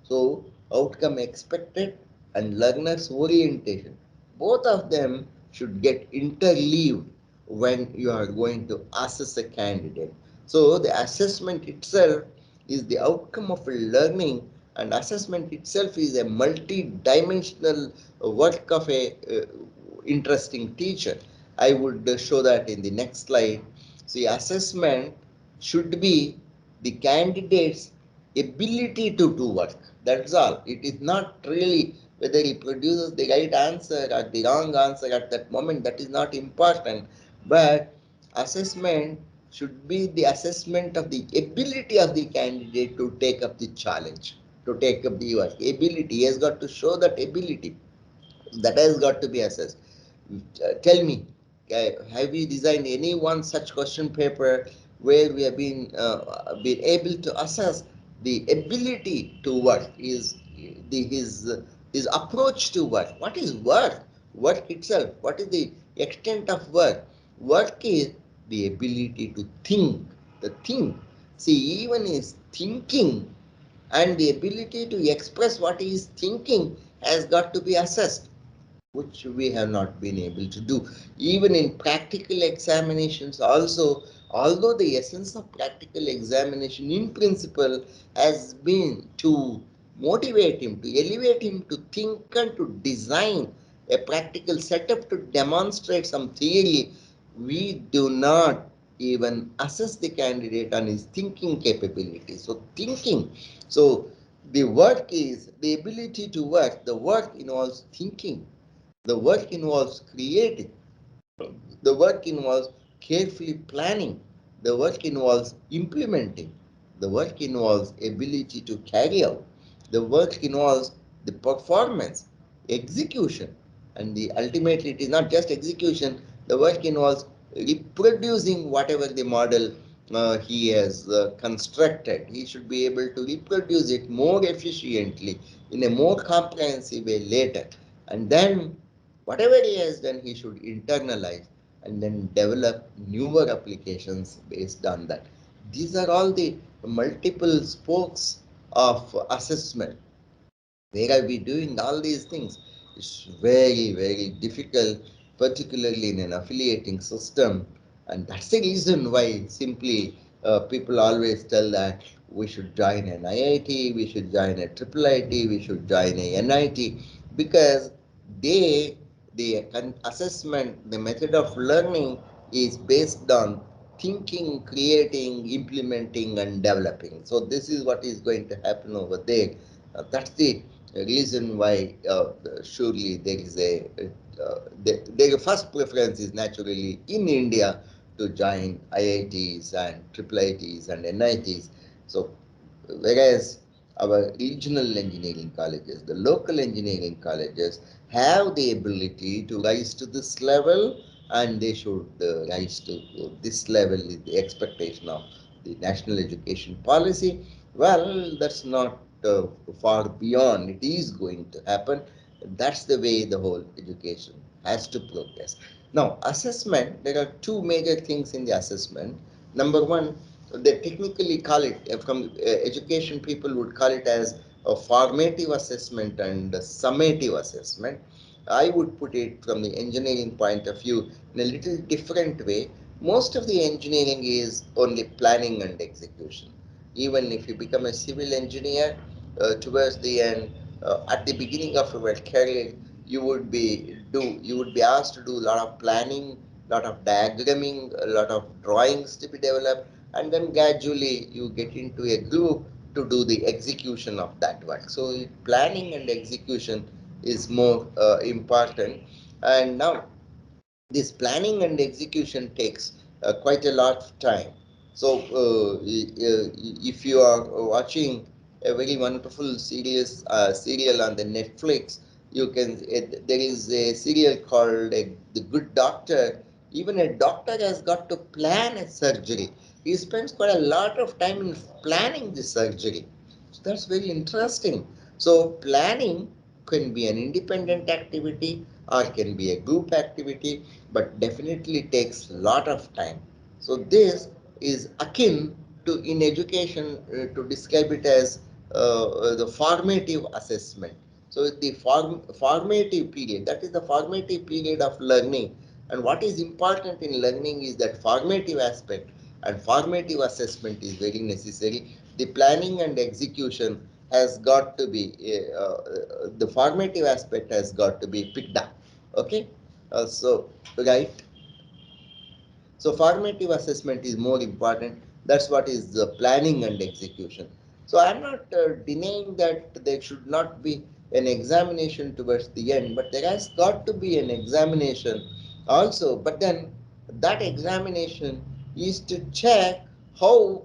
So outcome expected and learner's orientation, both of them should get interleaved when you are going to assess a candidate. So the assessment itself is the outcome of learning, and assessment itself is a multi-dimensional work of a interesting teacher. I would show that in the next slide. See, assessment should be the candidate's ability to do work. That's all. It is not really whether he produces the right answer or the wrong answer at that moment. That is not important. But assessment should be the assessment of the ability of the candidate to take up the challenge, to take up the work. Ability. He has got to show that ability. That has got to be assessed. Tell me, have you designed any one such question paper where we have been able to assess the ability to work, his approach to work? What is work? Work itself. What is the extent of work? Work is the ability to think. The think. See, even his thinking and the ability to express what he is thinking has got to be assessed, which we have not been able to do. Even in practical examinations also, although the essence of practical examination in principle has been to motivate him, to elevate him to think and to design a practical setup to demonstrate some theory, we do not even assess the candidate on his thinking capability. So thinking, so the work is the ability to work. The work involves thinking, the work involves creating. The work involves carefully planning. The work involves implementing. The work involves ability to carry out. The work involves the performance, execution, and the ultimately it is not just execution. The work involves reproducing whatever the model he has constructed. He should be able to reproduce it more efficiently in a more comprehensive way later, and then whatever he has done, he should internalize and then develop newer applications based on that. These are all the multiple spokes of assessment. Where are we doing all these things? It's very, very difficult, particularly in an affiliating system. And that's the reason why simply people always tell that we should join an IIT, we should join a IIIT, we should join a NIT, because they, the assessment, the method of learning is based on thinking, creating, implementing, and developing. So this is what is going to happen over there. That's the reason why surely there is their first preference is naturally in India to join IITs and IIITs and NITs. So whereas our regional engineering colleges, the local engineering colleges have the ability to rise to this level, and they should rise to this level is the expectation of the national education policy. Well, that's not far beyond. It is going to happen. That's the way the whole education has to progress. Now, assessment, there are two major things in the assessment. Number one, they technically call it, from education people would call it as a formative assessment and a summative assessment. I would put it from the engineering point of view in a little different way. Most of the engineering is only planning and execution. Even if you become a civil engineer, towards the end, at the beginning of your career, you would be asked to do a lot of planning, a lot of diagramming, a lot of drawings to be developed, and then gradually you get into a group to do the execution of that work. So planning and execution is more important. And now this planning and execution takes quite a lot of time. So if you are watching a very wonderful serial on the Netflix, you can there is a serial called The Good Doctor. Even a doctor has got to plan a surgery. He spends quite a lot of time in planning the surgery. So that's very interesting. So planning can be an independent activity or can be a group activity, but definitely takes a lot of time. So this is akin to, in education, to describe it as the formative assessment. So the formative period, that is the formative period of learning. And what is important in learning is that formative aspect, and formative assessment is very necessary. The planning and execution has got to be, the formative aspect has got to be picked up. Okay, right. So formative assessment is more important. That's what is the planning and execution. So I'm not denying that there should not be an examination towards the end, but there has got to be an examination also. But then that examination is to check how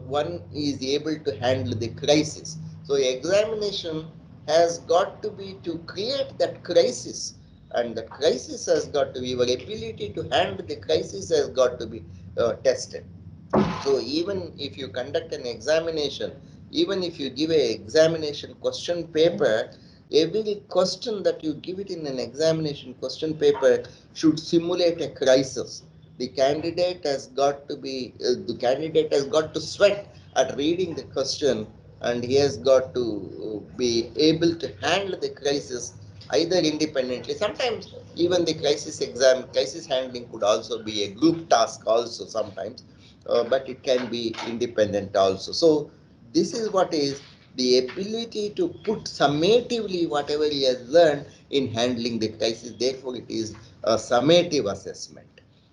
one is able to handle the crisis. So examination has got to be to create that crisis, and the crisis has got to be, your ability to handle the crisis has got to be tested. So even if you conduct an examination, even if you give a examination question paper, every question that you give it in an examination question paper should simulate a crisis. The candidate has got to sweat at reading the question, and he has got to be able to handle the crisis either independently. Sometimes even the crisis handling could also be a group task also sometimes, but it can be independent also. So this is what is the ability to put summatively whatever he has learned in handling the crisis. Therefore, it is a summative assessment.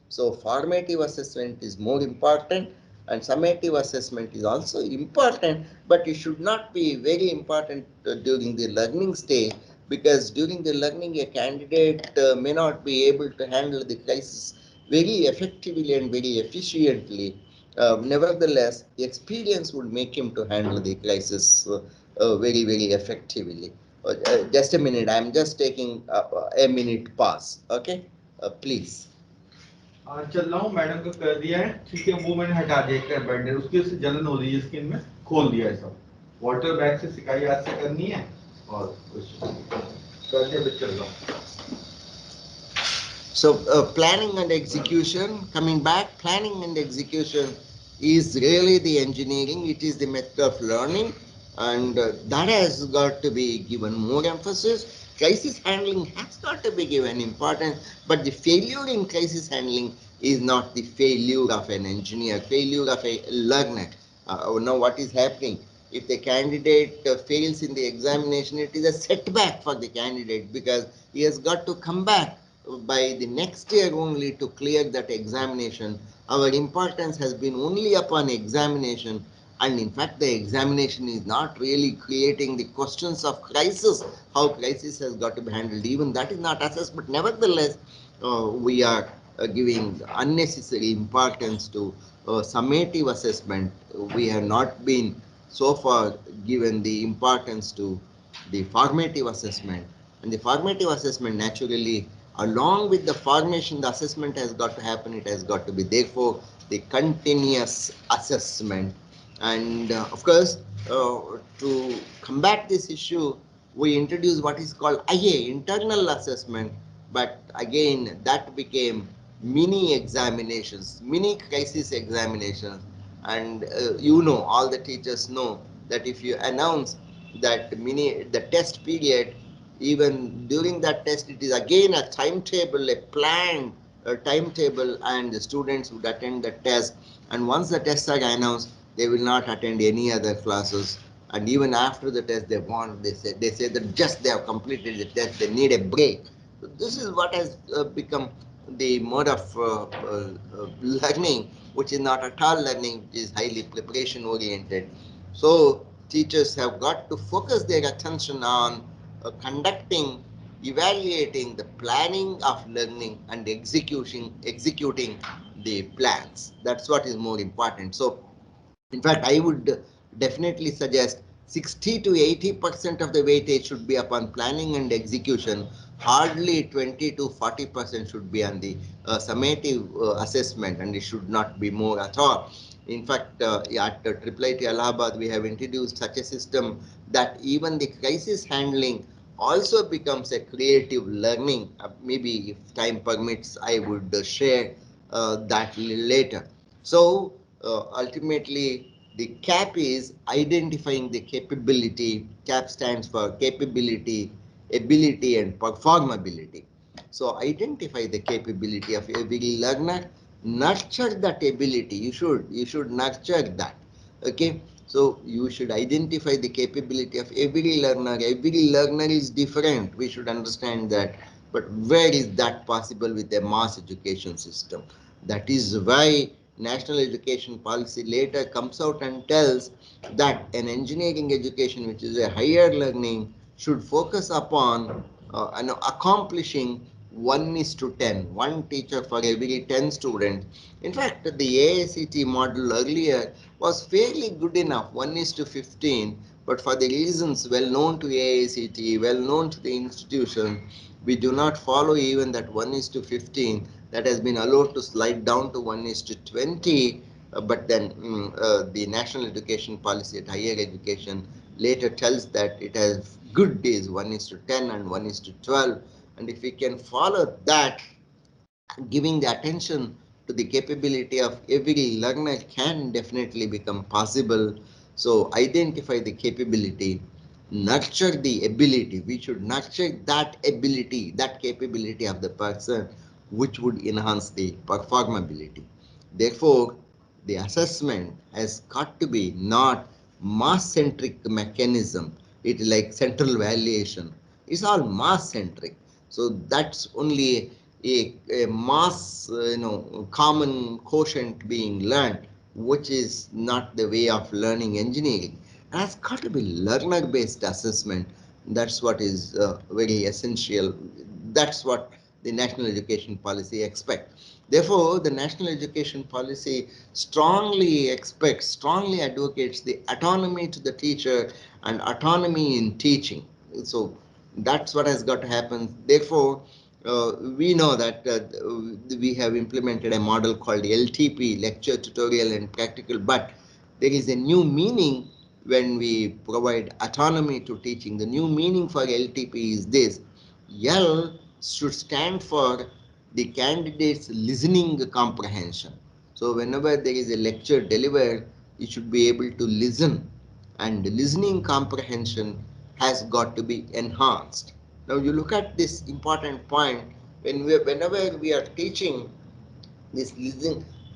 So formative assessment is more important, and summative assessment is also important, but it should not be very important during the learning stage, because during the learning a candidate may not be able to handle the crisis very effectively and very efficiently. Nevertheless, the experience would make him to handle the crisis very, very effectively. Just a minute, I'm just taking a minute pause. Okay, please. चल रहा हूँ, madam को कर दिया है, ठीक है, वो मैंने हटा दिया एक बैंडेज, उसकी वजह से जलन हो रही है स्किन में, खोल दिया है सब, वाटर बैग से सिकाई हाथ से करनी है और कर दिया, फिर चल रहा हूँ. So planning and execution, coming back, planning and execution is really the engineering. It is the method of learning, and that has got to be given more emphasis. Crisis handling has got to be given importance, but the failure in crisis handling is not the failure of an engineer, failure of a learner. Now what is happening? If the candidate fails in the examination, it is a setback for the candidate, because he has got to come back by the next year only to clear that examination. Our importance has been only upon examination, and in fact the examination is not really creating the questions of crisis, how crisis has got to be handled. Even that is not assessed, but nevertheless we are giving unnecessary importance to summative assessment. We have not been so far given the importance to the formative assessment, and the formative assessment naturally, along with the formation, the assessment has got to happen. It has got to be, therefore, the continuous assessment. And of course, to combat this issue, we introduced what is called IA, internal assessment. But again, that became mini examinations, mini crisis examinations. And all the teachers know that if you announce that the test period, even during that test, it is again a timetable, a planned timetable, and the students would attend the test. And once the tests are announced, they will not attend any other classes. And even after the test, they say that just they have completed the test, they need a break. So this is what has become the mode of learning, which is not at all learning, which is highly preparation oriented. So teachers have got to focus their attention on conducting, evaluating the planning of learning and executing the plans. That's what is more important. So in fact, I would definitely suggest 60 to 80% of the weightage should be upon planning and execution. Hardly 20 to 40% should be on the summative assessment, and it should not be more at all. In fact, at IIIT Allahabad, we have introduced such a system that even the crisis handling also becomes a creative learning. Maybe if time permits, I would share that later. So ultimately, the CAP is identifying the capability. CAP stands for capability, ability, and performability. So identify the capability of every learner, nurture that ability. You should nurture that. Okay. So you should identify the capability of every learner. Every learner is different. We should understand that. But where is that possible with a mass education system? That is why national education policy later comes out and tells that an engineering education, which is a higher learning, should focus upon accomplishing 1:10, one teacher for every 10 students. In fact, the AICT model earlier was fairly good enough, 1:15, but for the reasons well known to AICT, well known to the institution, we do not follow even that 1:15. That has been allowed to slide down to 1:20, but then the national education policy at higher education later tells that it has good days, 1:10 and 1:12. And if we can follow that, giving the attention to the capability of every learner can definitely become possible. So identify the capability, nurture the ability. We should nurture that ability, that capability of the person, which would enhance the performability. Therefore, the assessment has got to be not mass-centric mechanism. It is like central valuation. It's all mass-centric. So that's only a mass, common quotient being learned, which is not the way of learning engineering. It has got to be learner-based assessment. That's what is very essential. That's what the national education policy expects. Therefore, the national education policy strongly expects, strongly advocates the autonomy to the teacher and autonomy in teaching. So that's what has got to happen. Therefore, we know that we have implemented a model called LTP, lecture, tutorial, and practical, but there is a new meaning when we provide autonomy to teaching. The new meaning for LTP is this: L should stand for the candidate's listening comprehension. So whenever there is a lecture delivered, you should be able to listen, and listening comprehension has got to be enhanced. Now you look at this important point. Whenever we are teaching, this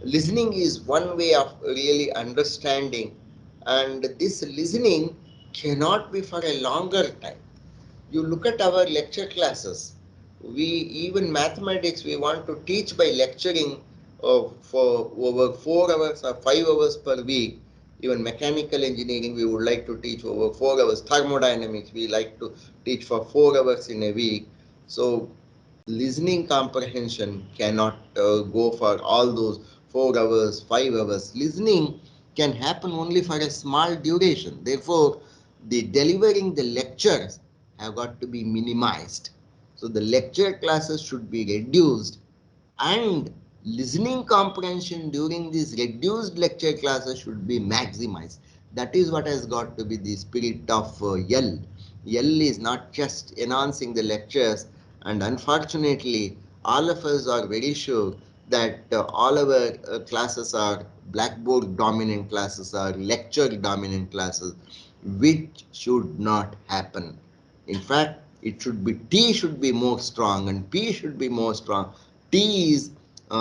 listening is one way of really understanding, and this listening cannot be for a longer time. You look at our lecture classes. We even mathematics we want to teach by lecturing for over 4 hours or 5 hours per week. Even mechanical engineering we would like to teach over 4 hours. Thermodynamics we like to teach for 4 hours in a week. So listening comprehension cannot go for all those 4 hours, 5 hours. Listening can happen only for a small duration. Therefore, the delivering the lectures have got to be minimized. So the lecture classes should be reduced, and listening comprehension during these reduced lecture classes should be maximized. That is what has got to be the spirit of L. L is not just enhancing the lectures, and unfortunately, all of us are very sure that all our classes are blackboard dominant classes, are lecture dominant classes, which should not happen. In fact, it should be T should be more strong and P should be more strong. T is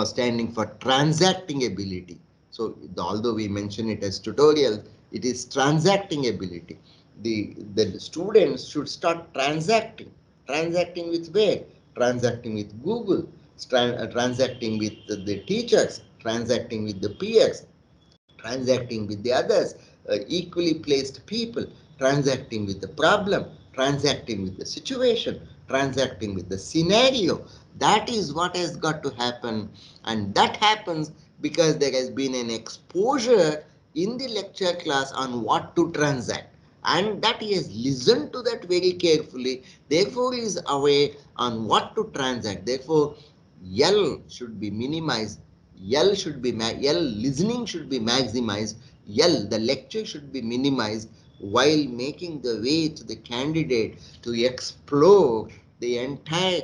standing for transacting ability. So although we mention it as tutorial, it is transacting ability. The students should start transacting. Transacting with where? Transacting with Google, transacting with the teachers, transacting with the peers, transacting with the others, equally placed people, transacting with the problem, transacting with the situation, transacting with the scenario. That is what has got to happen, and that happens because there has been an exposure in the lecture class on what to transact, and that he has listened to that very carefully, therefore is aware on what to transact. Therefore L should be minimized, L listening should be maximized, L the lecture should be minimized, while making the way to the candidate to explore the entire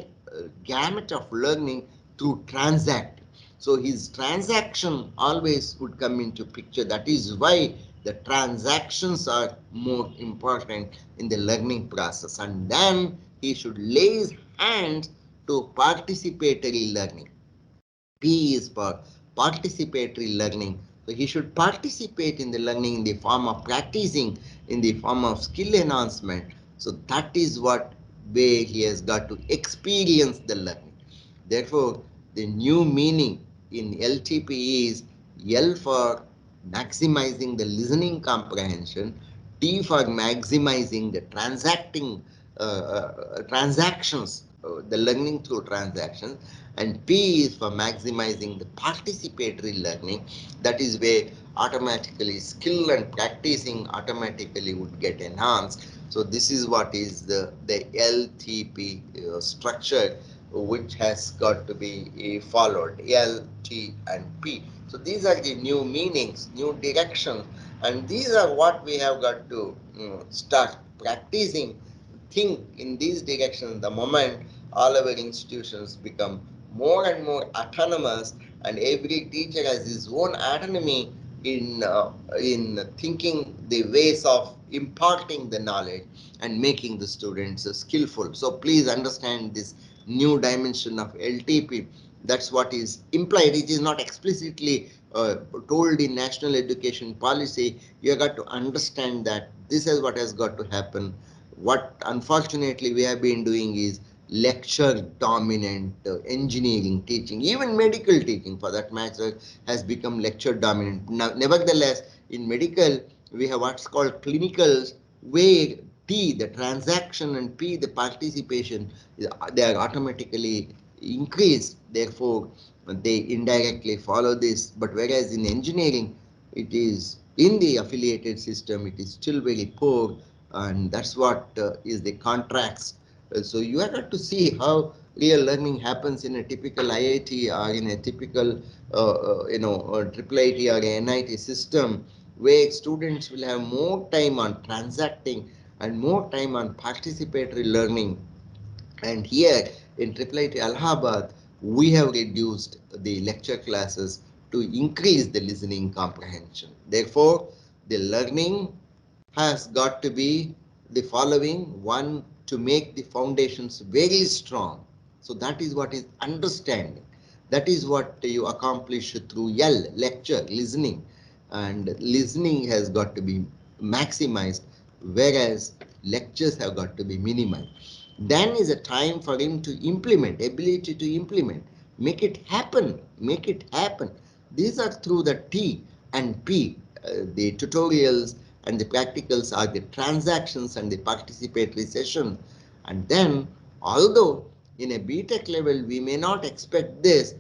gamut of learning through transact. So his transaction always would come into picture. That is why the transactions are more important in the learning process. And then he should lay his hands to participatory learning. P is for participatory learning. So he should participate in the learning in the form of practicing, in the form of skill enhancement. So that is what way he has got to experience the learning. Therefore, the new meaning in LTP is L for maximizing the listening comprehension, T for maximizing the transactions, the learning through transactions, and P is for maximizing the participatory learning. That is where automatically skill and practicing automatically would get enhanced. So this is what is the LTP structure, which has got to be followed, L, T and P. So these are the new meanings, new directions, and these are what we have got to start practicing, think in these directions. The moment all our institutions become more and more autonomous, and every teacher has his own autonomy in thinking the ways of imparting the knowledge and making the students skillful. So please understand this new dimension of LTP. That's what is implied. It is not explicitly told in national education policy. You have got to understand that this is what has got to happen. What unfortunately we have been doing is lecture dominant engineering teaching, even medical teaching for that matter, has become lecture dominant. Now, nevertheless, in medical, we have what's called clinicals, where T, the transaction, and P, the participation, they are automatically increased. Therefore, they indirectly follow this. But whereas in engineering, it is in the affiliated system, it is still very poor, and that's what is the contracts. So you have got to see how real learning happens in a typical IIT or in a typical IIIT or a NIT system, where students will have more time on transacting and more time on participatory learning. And here in IIIT Allahabad, we have reduced the lecture classes to increase the listening comprehension. Therefore, the learning has got to be the following: one, to make the foundations very strong. So that is what is understanding. That is what you accomplish through lecture, listening. And listening has got to be maximized, whereas lectures have got to be minimized. Then is a time for him to implement, ability to implement, make it happen, make it happen. These are through the T and P, the tutorials and the practicals are the transactions and the participatory session. And then, although in a BTech level we may not expect this,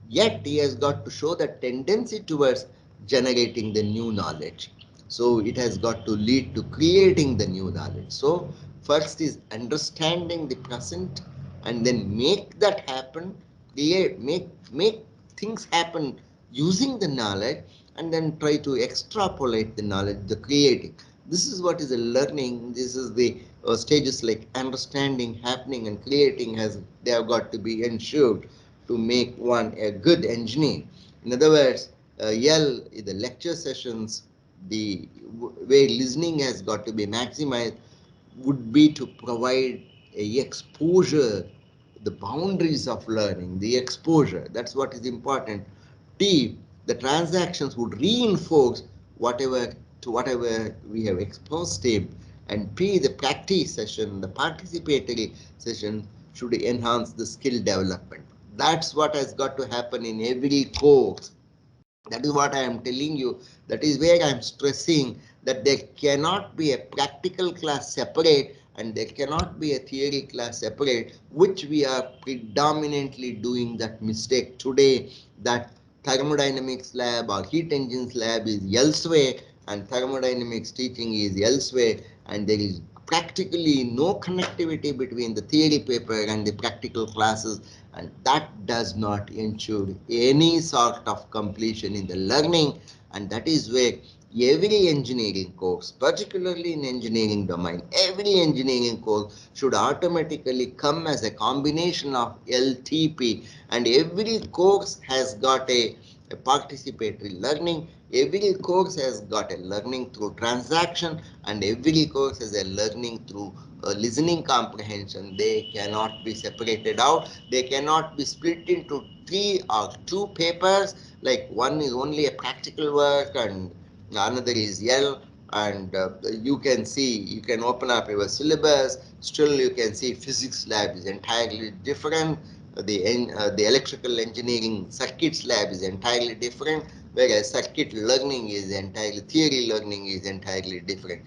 yet he has got to show the tendency towards generating the new knowledge. So it has got to lead to creating the new knowledge. So first is understanding the present, and then make that happen, create, make things happen using the knowledge, and then try to extrapolate the knowledge, the creating. This is what is a learning. This is the stages like understanding, happening, and creating has they have got to be ensured to make one a good engineer. In other words, L the lecture sessions, the way listening has got to be maximized would be to provide a exposure, the boundaries of learning, the exposure. That's what is important. T, the transactions would reinforce whatever we have exposed him. And P, the practice session, the participatory session should enhance the skill development. That's what has got to happen in every course. That is what I am telling you. That is where I am stressing that there cannot be a practical class separate and there cannot be a theory class separate, which we are predominantly doing that mistake today, that thermodynamics lab or heat engines lab is elsewhere and thermodynamics teaching is elsewhere, and there is practically no connectivity between the theory paper and the practical classes, and that does not ensure any sort of completion in the learning. And that is where every engineering course, particularly in engineering domain, every engineering course should automatically come as a combination of LTP, and every course has got a participatory learning, every course has got a learning through transaction, and every course has a learning through listening comprehension. They cannot be separated out. They cannot be split into 3 or 2 papers, like one is only a practical work and another is L, and you can see, you can open up your syllabus, still you can see physics lab is entirely different, the electrical engineering circuits lab is entirely different, whereas circuit learning is entirely, theory learning is entirely different.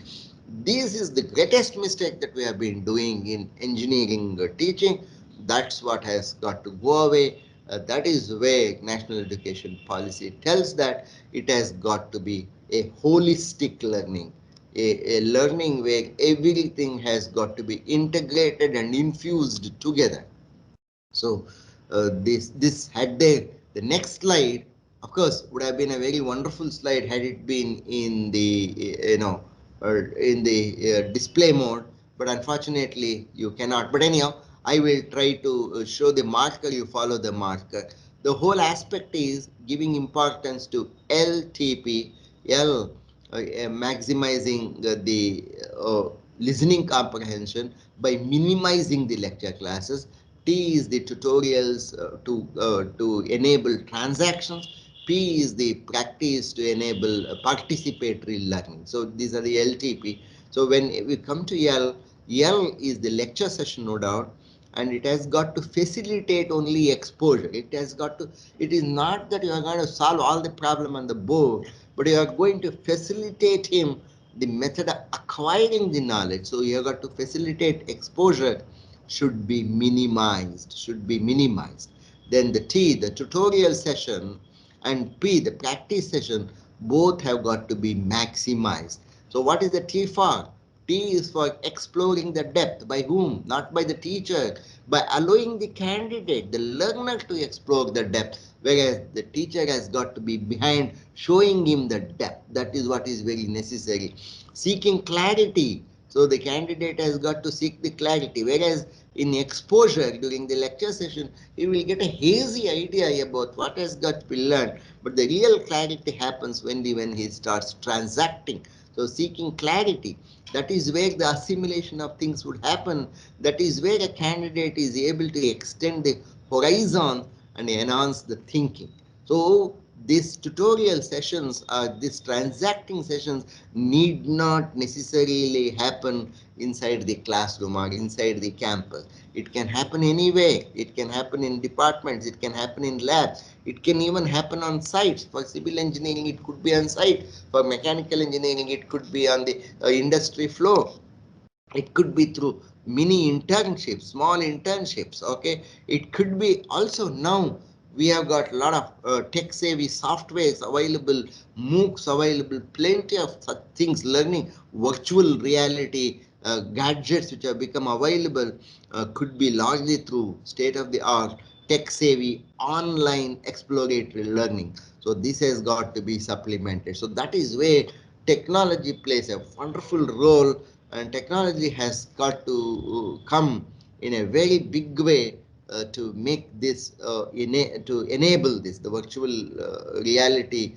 This is the greatest mistake that we have been doing in engineering teaching. That's what has got to go away. That is where national education policy tells that it has got to be a holistic learning, a learning where everything has got to be integrated and infused together. So this had the next slide, of course, would have been a very wonderful slide had it been in the in the display mode, but unfortunately you cannot. But anyhow, I will try to show the marker. You follow the marker. The whole aspect is giving importance to LTP, L, maximizing the listening comprehension by minimizing the lecture classes. T is the tutorials to enable transactions. P is the practice to enable participatory learning. So these are the LTP. So when we come to L, L is the lecture session, no doubt, and it has got to facilitate only exposure. It has got to, it is not that you are going to solve all the problem on the board, but you are going to facilitate him the method of acquiring the knowledge. So you have got to facilitate exposure, should be minimized, Then the T, the tutorial session, and P, the practice session, both have got to be maximized. So what is the T for? T is for exploring the depth. By whom? Not by the teacher. By allowing the candidate, the learner, to explore the depth, whereas the teacher has got to be behind showing him the depth. That is what is very necessary. Seeking clarity. So the candidate has got to seek the clarity, whereas in exposure during the lecture session, he will get a hazy idea about what has got to be learned. But the real clarity happens only when he starts transacting. So seeking clarity, that is where the assimilation of things would happen. That is where a candidate is able to extend the horizon and enhance the thinking. So these tutorial sessions, these transacting sessions, need not necessarily happen inside the classroom or inside the campus. It can happen anywhere. It can happen in departments. It can happen in labs. It can even happen on sites. For civil engineering, it could be on site. For mechanical engineering, it could be on the industry floor. It could be through mini internships, small internships. Okay, it could be also, now we have got a lot of tech savvy softwares available, MOOCs available, plenty of such things, learning, virtual reality gadgets which have become available, could be largely through state of the art tech savvy online exploratory learning. So this has got to be supplemented. So that is where technology plays a wonderful role, and technology has got to come in a very big way to make this, to enable this. The virtual reality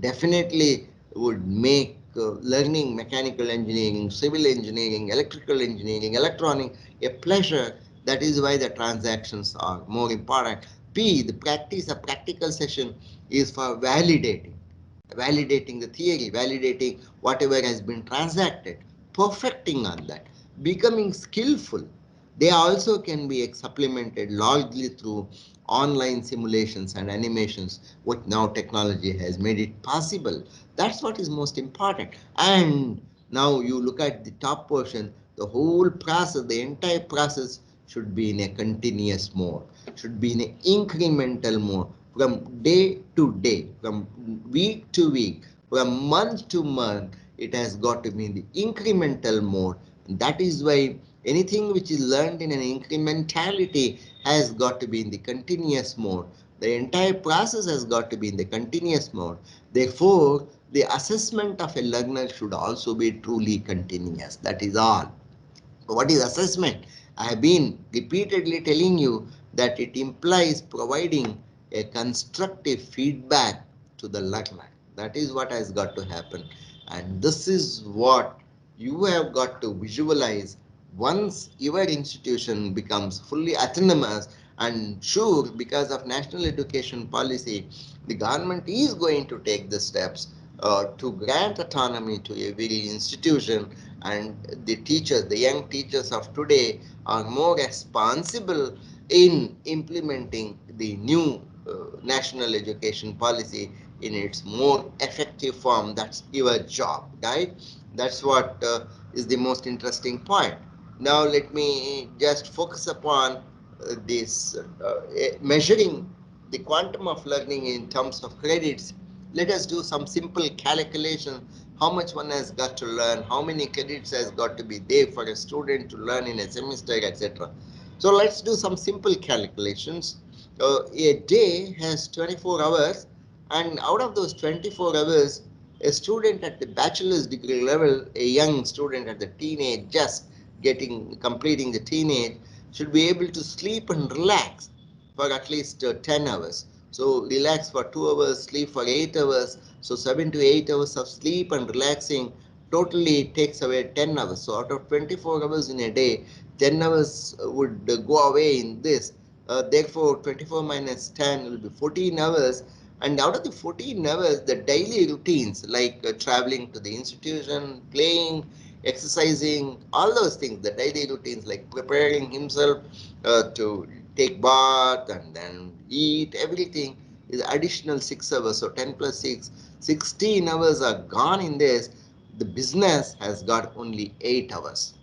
definitely would make learning mechanical engineering, civil engineering, electrical engineering, electronic a pleasure. That is why the transactions are more important. P, the practice, a practical session, is for validating the theory, validating whatever has been transacted, perfecting on that, becoming skillful. They also can be supplemented largely through online simulations and animations, what now technology has made it possible. That's what is most important. And now you look at the top portion, The whole process, the entire process should be in a continuous mode, should be in an incremental mode, from day to day, from week to week, from month to month. It has got to be in the incremental mode. And that is why anything which is learned in an incrementality has got to be in the continuous mode. The entire process has got to be in the continuous mode. Therefore, the assessment of a learner should also be truly continuous. That is all. What is assessment? I have been repeatedly telling you that it implies providing a constructive feedback to the learner. That is what has got to happen. And this is what you have got to visualize once your institution becomes fully autonomous. And sure, because of national education policy, the government is going to take the steps to grant autonomy to every institution, and the teachers, the young teachers of today, are more responsible in implementing the new national education policy in its more effective form. That's your job, right? That's what is the most interesting point. Now let me just focus upon this measuring the quantum of learning in terms of credits. Let us do some simple calculation. How much one has got to learn, how many credits has got to be there for a student to learn in a semester, etc. So let's do some simple calculations. A day has 24 hours, and out of those 24 hours, a student at the bachelor's degree level, a young student at the teenage, just completing the teenage, should be able to sleep and relax for at least 10 hours. So relax for 2 hours, sleep for 8 hours. So 7 to 8 hours of sleep and relaxing totally takes away 10 hours. So out of 24 hours in a day, 10 hours would go away in this. Therefore, 24 minus 10 will be 14 hours. And out of the 14 hours, the daily routines like traveling to the institution, playing, exercising, all those things, the daily routines like preparing himself to take bath and then eat, everything is additional 6 hours. So 10 plus 6, 16 hours are gone in this. The business has got only 8 hours.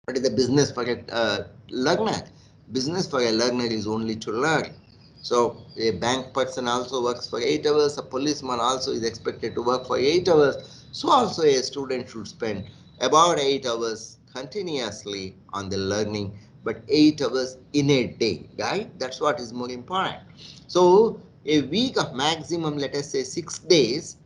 What is the business for a learner? Business for a learner is only to learn. So a bank person also works for 8 hours. A policeman also is expected to work for 8 hours. So also a student should spend about 8 hours continuously on the learning, but 8 hours in a day, right? That's what is more important. So a week of maximum, let us say 6 days,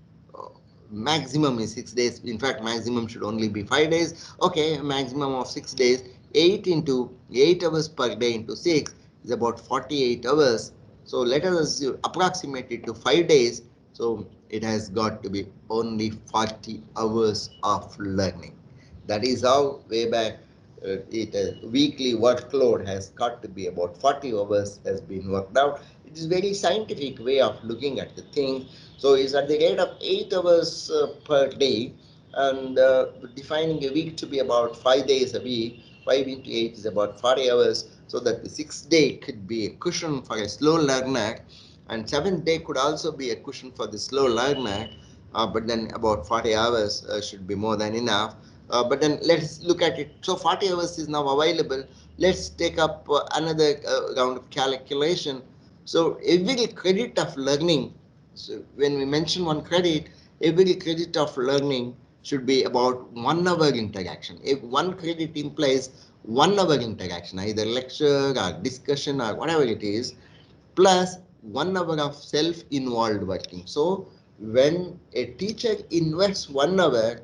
maximum is 6 days. In fact, maximum should only be 5 days. Okay, maximum of 6 days. 8 into 8 hours per day into 6 is about 48 hours. So let us approximate it to 5 days. So it has got to be only 40 hours of learning. That is how way back weekly workload has got to be about 40 hours has been worked out. It is very scientific way of looking at the thing. So it's at the rate of 8 hours per day, and defining a week to be about 5 days a week. 5 into 8 is about 40 hours, so that the 6th day could be a cushion for a slow learner, and 7th day could also be a cushion for the slow learner, but then about 40 hours should be more than enough. But then let's look at it. So 40 hours is now available. Let's take up another round of calculation. So every credit of learning, so when we mention one credit, every credit of learning should be about 1 hour interaction. If one credit implies 1 hour interaction, either lecture or discussion or whatever it is, plus 1 hour of self-involved working. So when a teacher invests 1 hour,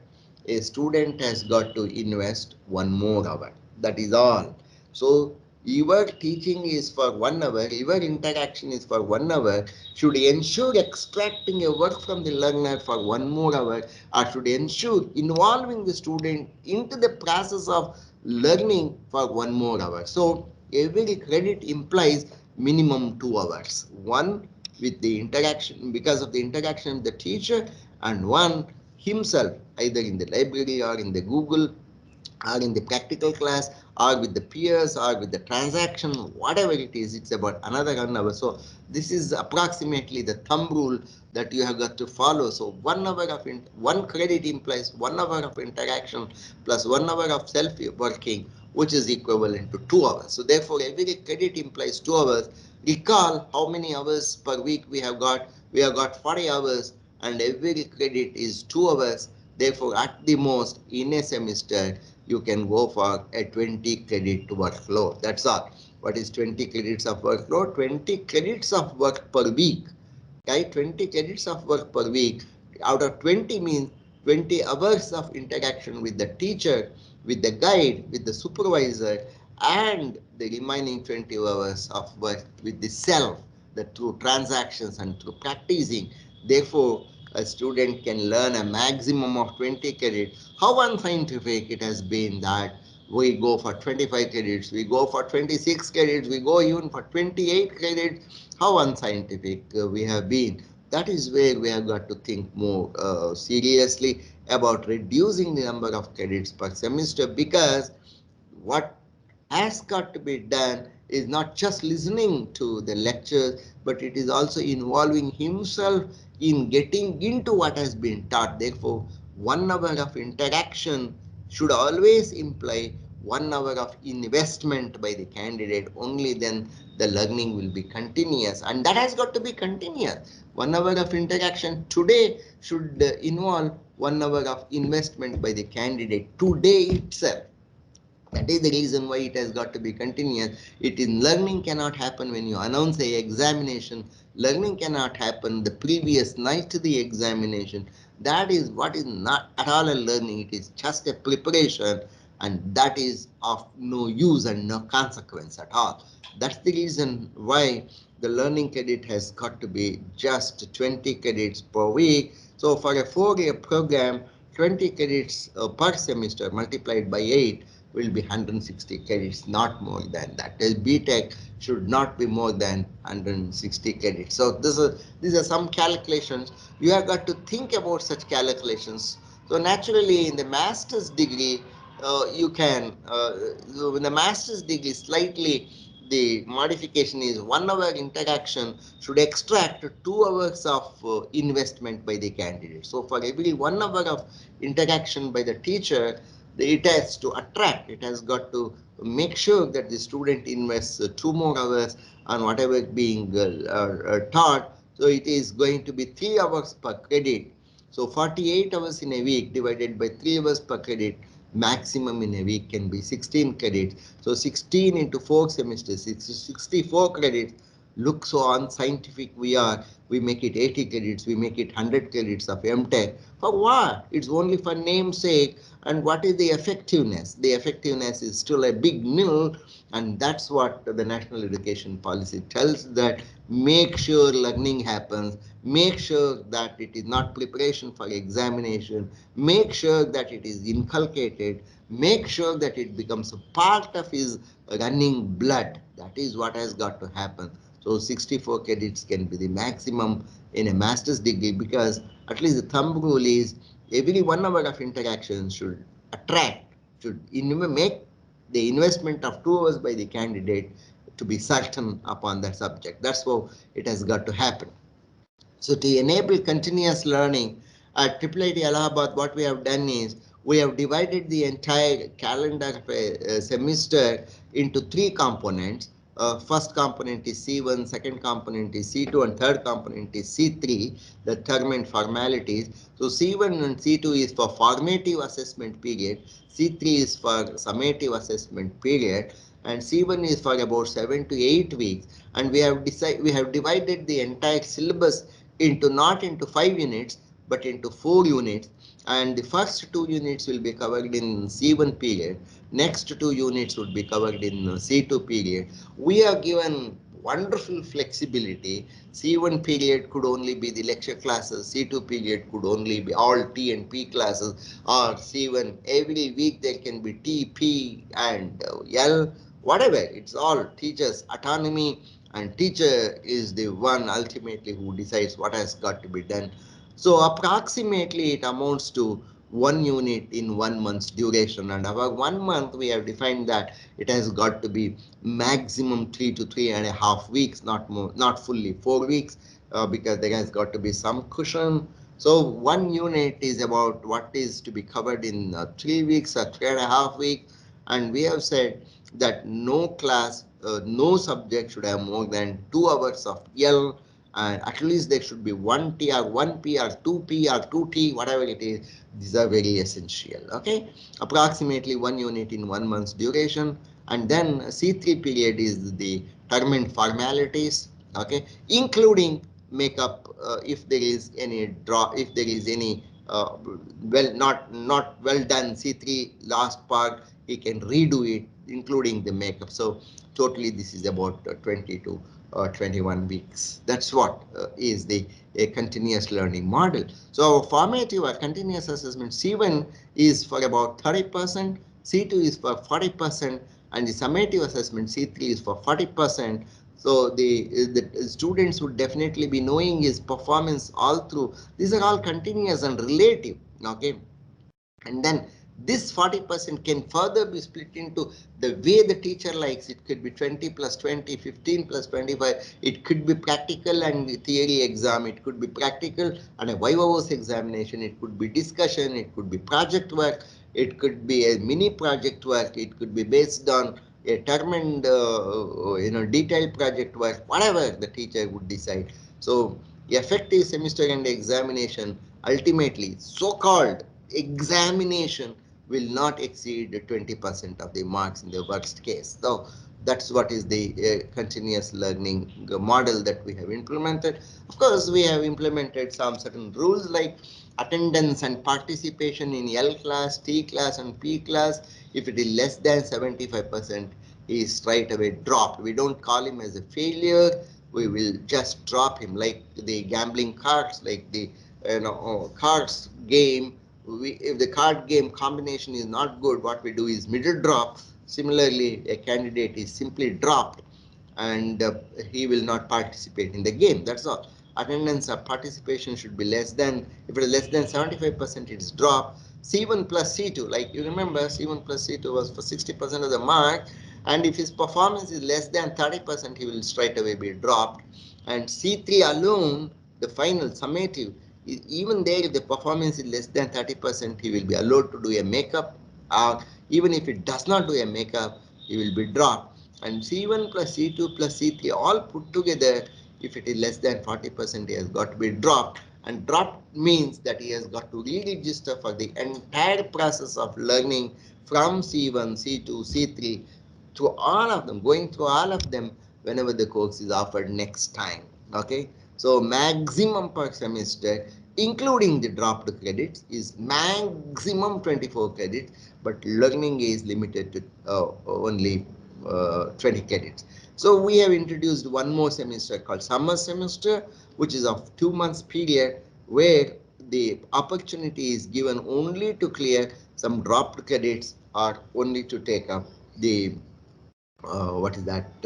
a student has got to invest 1 more hour. That is all. So your teaching is for 1 hour, your interaction is for 1 hour, should ensure extracting a work from the learner for 1 more hour, or should ensure involving the student into the process of learning for 1 more hour. So every credit implies minimum 2 hours. One with the interaction, because of the interaction with the teacher, and one himself, either in the library or in the Google or in the practical class, or with the peers, or with the transaction, whatever it is, it's about another 1 hour. So this is approximately the thumb rule that you have got to follow. So 1 hour of 1 credit implies 1 hour of interaction plus 1 hour of self-working, which is equivalent to 2 hours. So therefore, every credit implies 2 hours. Recall how many hours per week we have got. We have got 40 hours, and every credit is 2 hours. Therefore, at the most in a semester, you can go for a 20 credit workload. That's all. What is 20 credits of workload? 20 credits of work per week. Right? 20 credits of work per week. Out of 20 means 20 hours of interaction with the teacher, with the guide, with the supervisor, and the remaining 20 hours of work with the self, the through transactions and through practicing. Therefore, a student can learn a maximum of 20 credits. How unscientific it has been that we go for 25 credits, we go for 26 credits, we go even for 28 credits. How unscientific we have been. That is where we have got to think more seriously about reducing the number of credits per semester, because what has got to be done is not just listening to the lectures, but it is also involving himself in getting into what has been taught. Therefore, 1 hour of interaction should always imply 1 hour of investment by the candidate. Only then the learning will be continuous, and that has got to be continuous. 1 hour of interaction today should involve 1 hour of investment by the candidate today itself. That is the reason why it has got to be continuous. It is learning cannot happen when you announce a examination. Learning cannot happen the previous night to the examination. That is what is not at all a learning. It is just a preparation, and that is of no use and no consequence at all. That's the reason why the learning credit has got to be just 20 credits per week. So for a 4-year program, 20 credits per semester multiplied by 8 will be 160 credits, not more than that. The BTech should not be more than 160 credits. So these are some calculations. You have got to think about such calculations. So naturally, in the master's degree, you can, in the master's degree, slightly the modification is 1 hour interaction should extract 2 hours of investment by the candidate. So for every 1 hour of interaction by the teacher, it has to attract, it has got to make sure that the student invests 2 more hours on whatever being taught. So it is going to be 3 hours per credit. So 48 hours in a week divided by 3 hours per credit, maximum in a week can be 16 credits. So 16 into 4 semesters, 64 credits. Look so unscientific we are. We make it 80 credits, we make it 100 credits of MTech. For what? It's only for namesake. And what is the effectiveness? The effectiveness is still a big nil, and that's what the national education policy tells, that make sure learning happens, make sure that it is not preparation for examination, make sure that it is inculcated, make sure that it becomes a part of his running blood. That is what has got to happen. So 64 credits can be the maximum in a master's degree, because at least the thumb rule is every 1 hour of interaction should attract, should make the investment of 2 hours by the candidate to be certain upon that subject. That's how it has got to happen. So to enable continuous learning at IIIT Allahabad, what we have done is we have divided the entire calendar of a semester into 3 components. First component is C1, second component is C2, and third component is C3, the term and formalities. So C1 and C2 is for formative assessment period, C3 is for summative assessment period, and C1 is for about 7 to 8 weeks. And we have divided the entire syllabus into not into 5 units but into 4 units, and the first 2 units will be covered in C1 period, next 2 units would be covered in C2 period. We are given wonderful flexibility. C1 period could only be the lecture classes, C2 period could only be all T and P classes, or C1 every week there can be T, P and L, whatever. It's all teachers' autonomy, and teacher is the one ultimately who decides what has got to be done. So approximately it amounts to one unit in 1 month's duration, and about 1 month we have defined that it has got to be maximum 3 to 3.5 weeks, not more, not fully 4 weeks, because there has got to be some cushion. So 1 unit is about what is to be covered in 3 weeks or 3.5 weeks, and we have said that no class, no subject should have more than 2 hours of L, and at least there should be 1 T or 1 P or 2 P or 2 T, whatever it is. These are very essential. Okay, approximately 1 unit in 1 month's duration, and then C3 period is the term and formalities. Okay, including makeup, if there is any if there is any well not well done C3 last part, he can redo it, including the makeup. So totally this is about 20 to 21 weeks. That's what is the a continuous learning model. So formative or continuous assessment, C1 is for about 30%, C2 is for 40%, and the summative assessment, C3 is for 40%. So the students would definitely be knowing his performance all through. These are all continuous and relative. Okay, and then this 40% can further be split into the way the teacher likes. It could be 20 plus 20, 15 plus 25. It could be practical and theory exam. It could be practical and a viva examination. It could be discussion. It could be project work. It could be a mini project work. It could be based on a term and detailed project work, whatever the teacher would decide. So effective semester end examination, ultimately so-called examination, will not exceed 20% of the marks in the worst case. So that's what is the continuous learning model that we have implemented. Of course, we have implemented some certain rules like attendance and participation in L class, T class, and P class. If it is less than 75%, he is straight away dropped. We don't call him as a failure. We will just drop him, like the gambling cards, like the cards game. If the card game combination is not good, what we do is middle drop. Similarly, a candidate is simply dropped, and he will not participate in the game. That's all. Attendance or participation should be less than, if it is less than 75%, it is dropped. C1 plus C2, like you remember, C1 plus C2 was for 60% of the mark, and if his performance is less than 30%, he will straight away be dropped. And C3 alone, the final summative, even there, if the performance is less than 30%, he will be allowed to do a makeup, or even if it does not do a makeup, he will be dropped. And C1 plus C2 plus C3 all put together, if it is less than 40%, he has got to be dropped. And dropped means that he has got to re-register for the entire process of learning from C1, C2, C3, to all of them, going through all of them whenever the course is offered next time. Okay, so maximum per semester, including the dropped credits, is maximum 24 credits, but learning is limited to only 20 credits. So we have introduced one more semester called summer semester, which is of 2 months period, where the opportunity is given only to clear some dropped credits or only to take up the what is that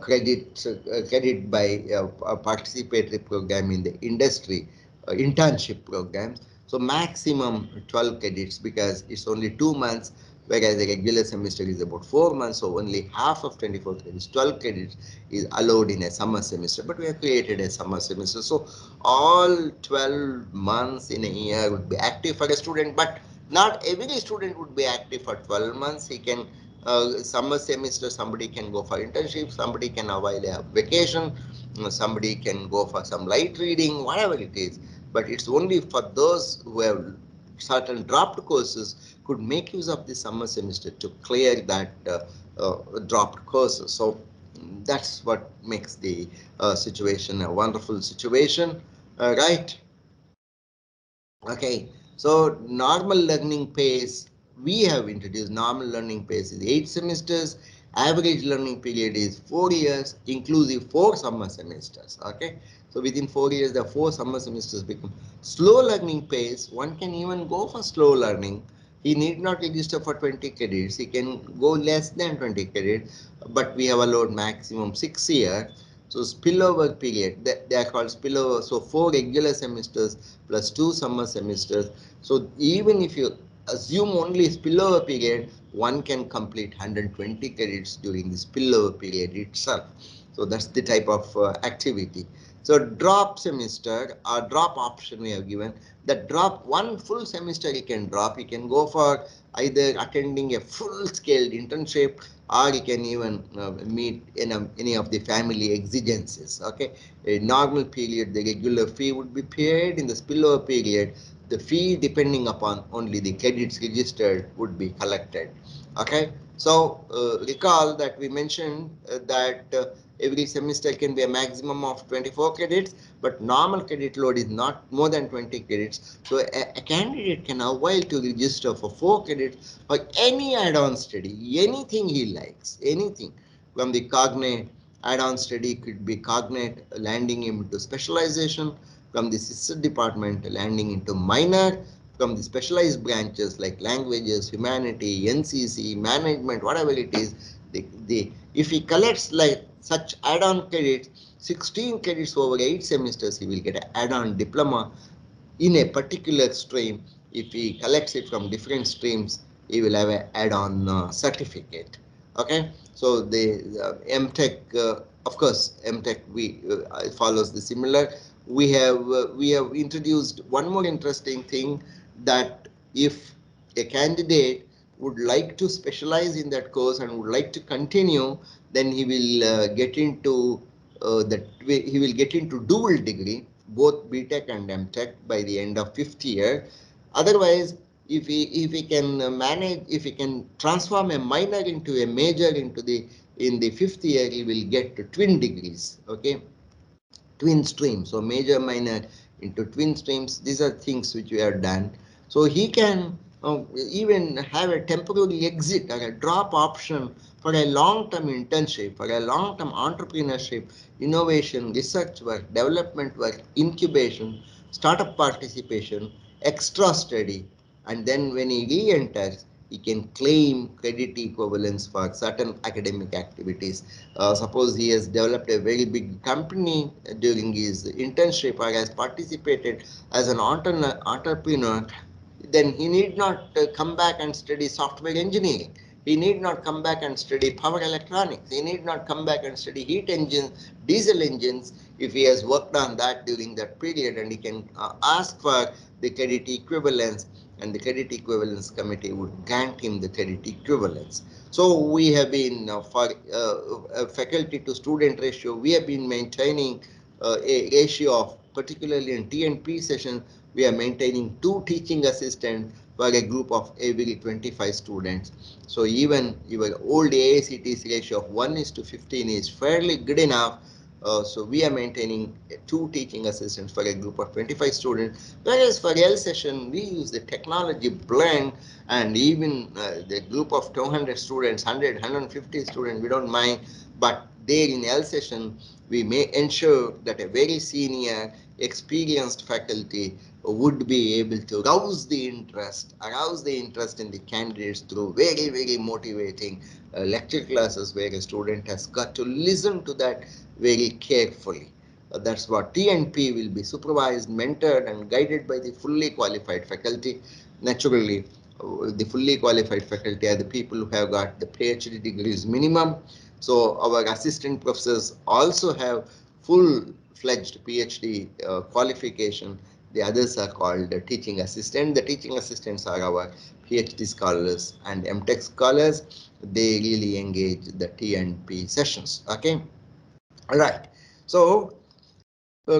credit by a participatory program in the industry, internship programs. So maximum 12 credits, because it's only 2 months, whereas the regular semester is about 4 months. So only half of 24 credits, 12 credits, is allowed in a summer semester. But we have created a summer semester, so all 12 months in a year would be active for a student. But not every student would be active for 12 months. He can summer semester, somebody can go for internship, somebody can avail a vacation, somebody can go for some light reading, whatever it is. But it's only for those who have certain dropped courses could make use of the summer semester to clear that dropped courses. So that's what makes the situation a wonderful situation, right? Okay, so normal learning pace, we have introduced normal learning pace is 8 semesters, average learning period is 4 years, inclusive 4 summer semesters. Okay, so within 4 years, the 4 summer semesters become slow learning pace. One can even go for slow learning. He need not register for 20 credits. He can go less than 20 credits, but we have allowed maximum 6 years. So spillover period, they are called spillover. So 4 regular semesters plus 2 summer semesters. So even if you assume only spillover period, one can complete 120 credits during the spillover period itself. So that's the type of activity. So drop semester or drop option we have given. That drop one full semester you can drop. You can go for either attending a full-scale internship, or you can even meet in any of the family exigencies. Okay, a normal period, the regular fee would be paid. In the spillover period, the fee, depending upon only the credits registered, would be collected. Okay, so recall that we mentioned that every semester can be a maximum of 24 credits, but normal credit load is not more than 20 credits. So a candidate can avail to register for 4 credits for any add-on study, anything he likes, anything. From the cognate add-on study could be cognate landing him into specialization, from the sister department landing into minor, from the specialized branches like languages, humanity, NCC, management, whatever it is, if he collects like such add-on credits, 16 credits over 8 semesters, he will get an add-on diploma in a particular stream. If he collects it from different streams, he will have an add-on certificate. Okay, so the MTech, of course, MTech follows the similar. We have introduced one more interesting thing, that if a candidate would like to specialize in that course and would like to continue, then he will get into he will get into dual degree, both BTech and MTech, by the end of 5th year. Otherwise, if he can manage, if he can transform a minor into a major in the 5th year, he will get twin degrees. Okay, twin streams, so major minor into twin streams. These are things which we have done. So he can even have a temporary exit or a drop option for a long-term internship, for a long-term entrepreneurship, innovation, research work, development work, incubation, startup participation, extra study, and then when he re-enters, he can claim credit equivalence for certain academic activities. Suppose he has developed a very big company during his internship, or has participated as an entrepreneur, then he need not come back and study software engineering. He need not come back and study power electronics. He need not come back and study heat engines, diesel engines, if he has worked on that during that period, and he can ask for the credit equivalence, and the credit equivalence committee would grant him the credit equivalence. So we have been, for faculty to student ratio, we have been maintaining a ratio of, particularly in TNP session, we are maintaining 2 teaching assistants for a group of every 25 students. So even your old AICT's ratio of 1:15 is fairly good enough. So we are maintaining 2 teaching assistants for a group of 25 students. Whereas for L session, we use the technology blend, and even the group of 200 students, 100, 150 students, we don't mind. But there in L session, we may ensure that a very senior, experienced faculty would be able to arouse the interest in the candidates through very, very motivating lecture classes, where a student has got to listen to that very carefully. That's what TNP will be supervised, mentored, and guided by the fully qualified faculty. Naturally, the fully qualified faculty are the people who have got the PhD degrees minimum. So our assistant professors also have full-fledged PhD qualification. The others are called teaching assistant. The teaching assistants are our PhD scholars and MTech scholars. They really engage the T&P sessions. Okay, all right. So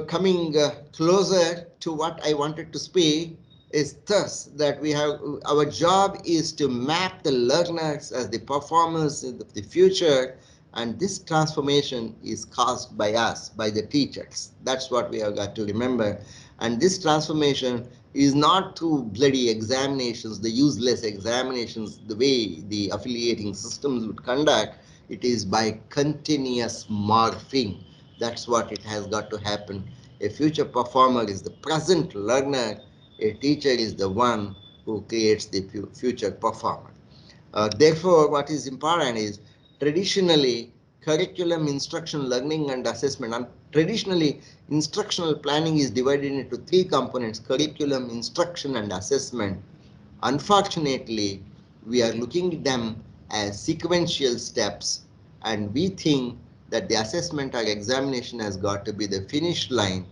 coming closer to what I wanted to speak is thus that we have, our job is to map the learners as the performers of the future, and this transformation is caused by us, by the teachers. That's what we have got to remember. And this transformation is not through bloody examinations, the useless examinations, the way the affiliating systems would conduct. It is by continuous morphing. That's what it has got to happen. A future performer is the present learner. A teacher is the one who creates the future performer. Therefore, what is important is, traditionally, curriculum, instruction, learning, and assessment. And traditionally, instructional planning is divided into three components: curriculum, instruction, and assessment. Unfortunately, we are looking at them as sequential steps, and we think that the assessment or examination has got to be the finish line,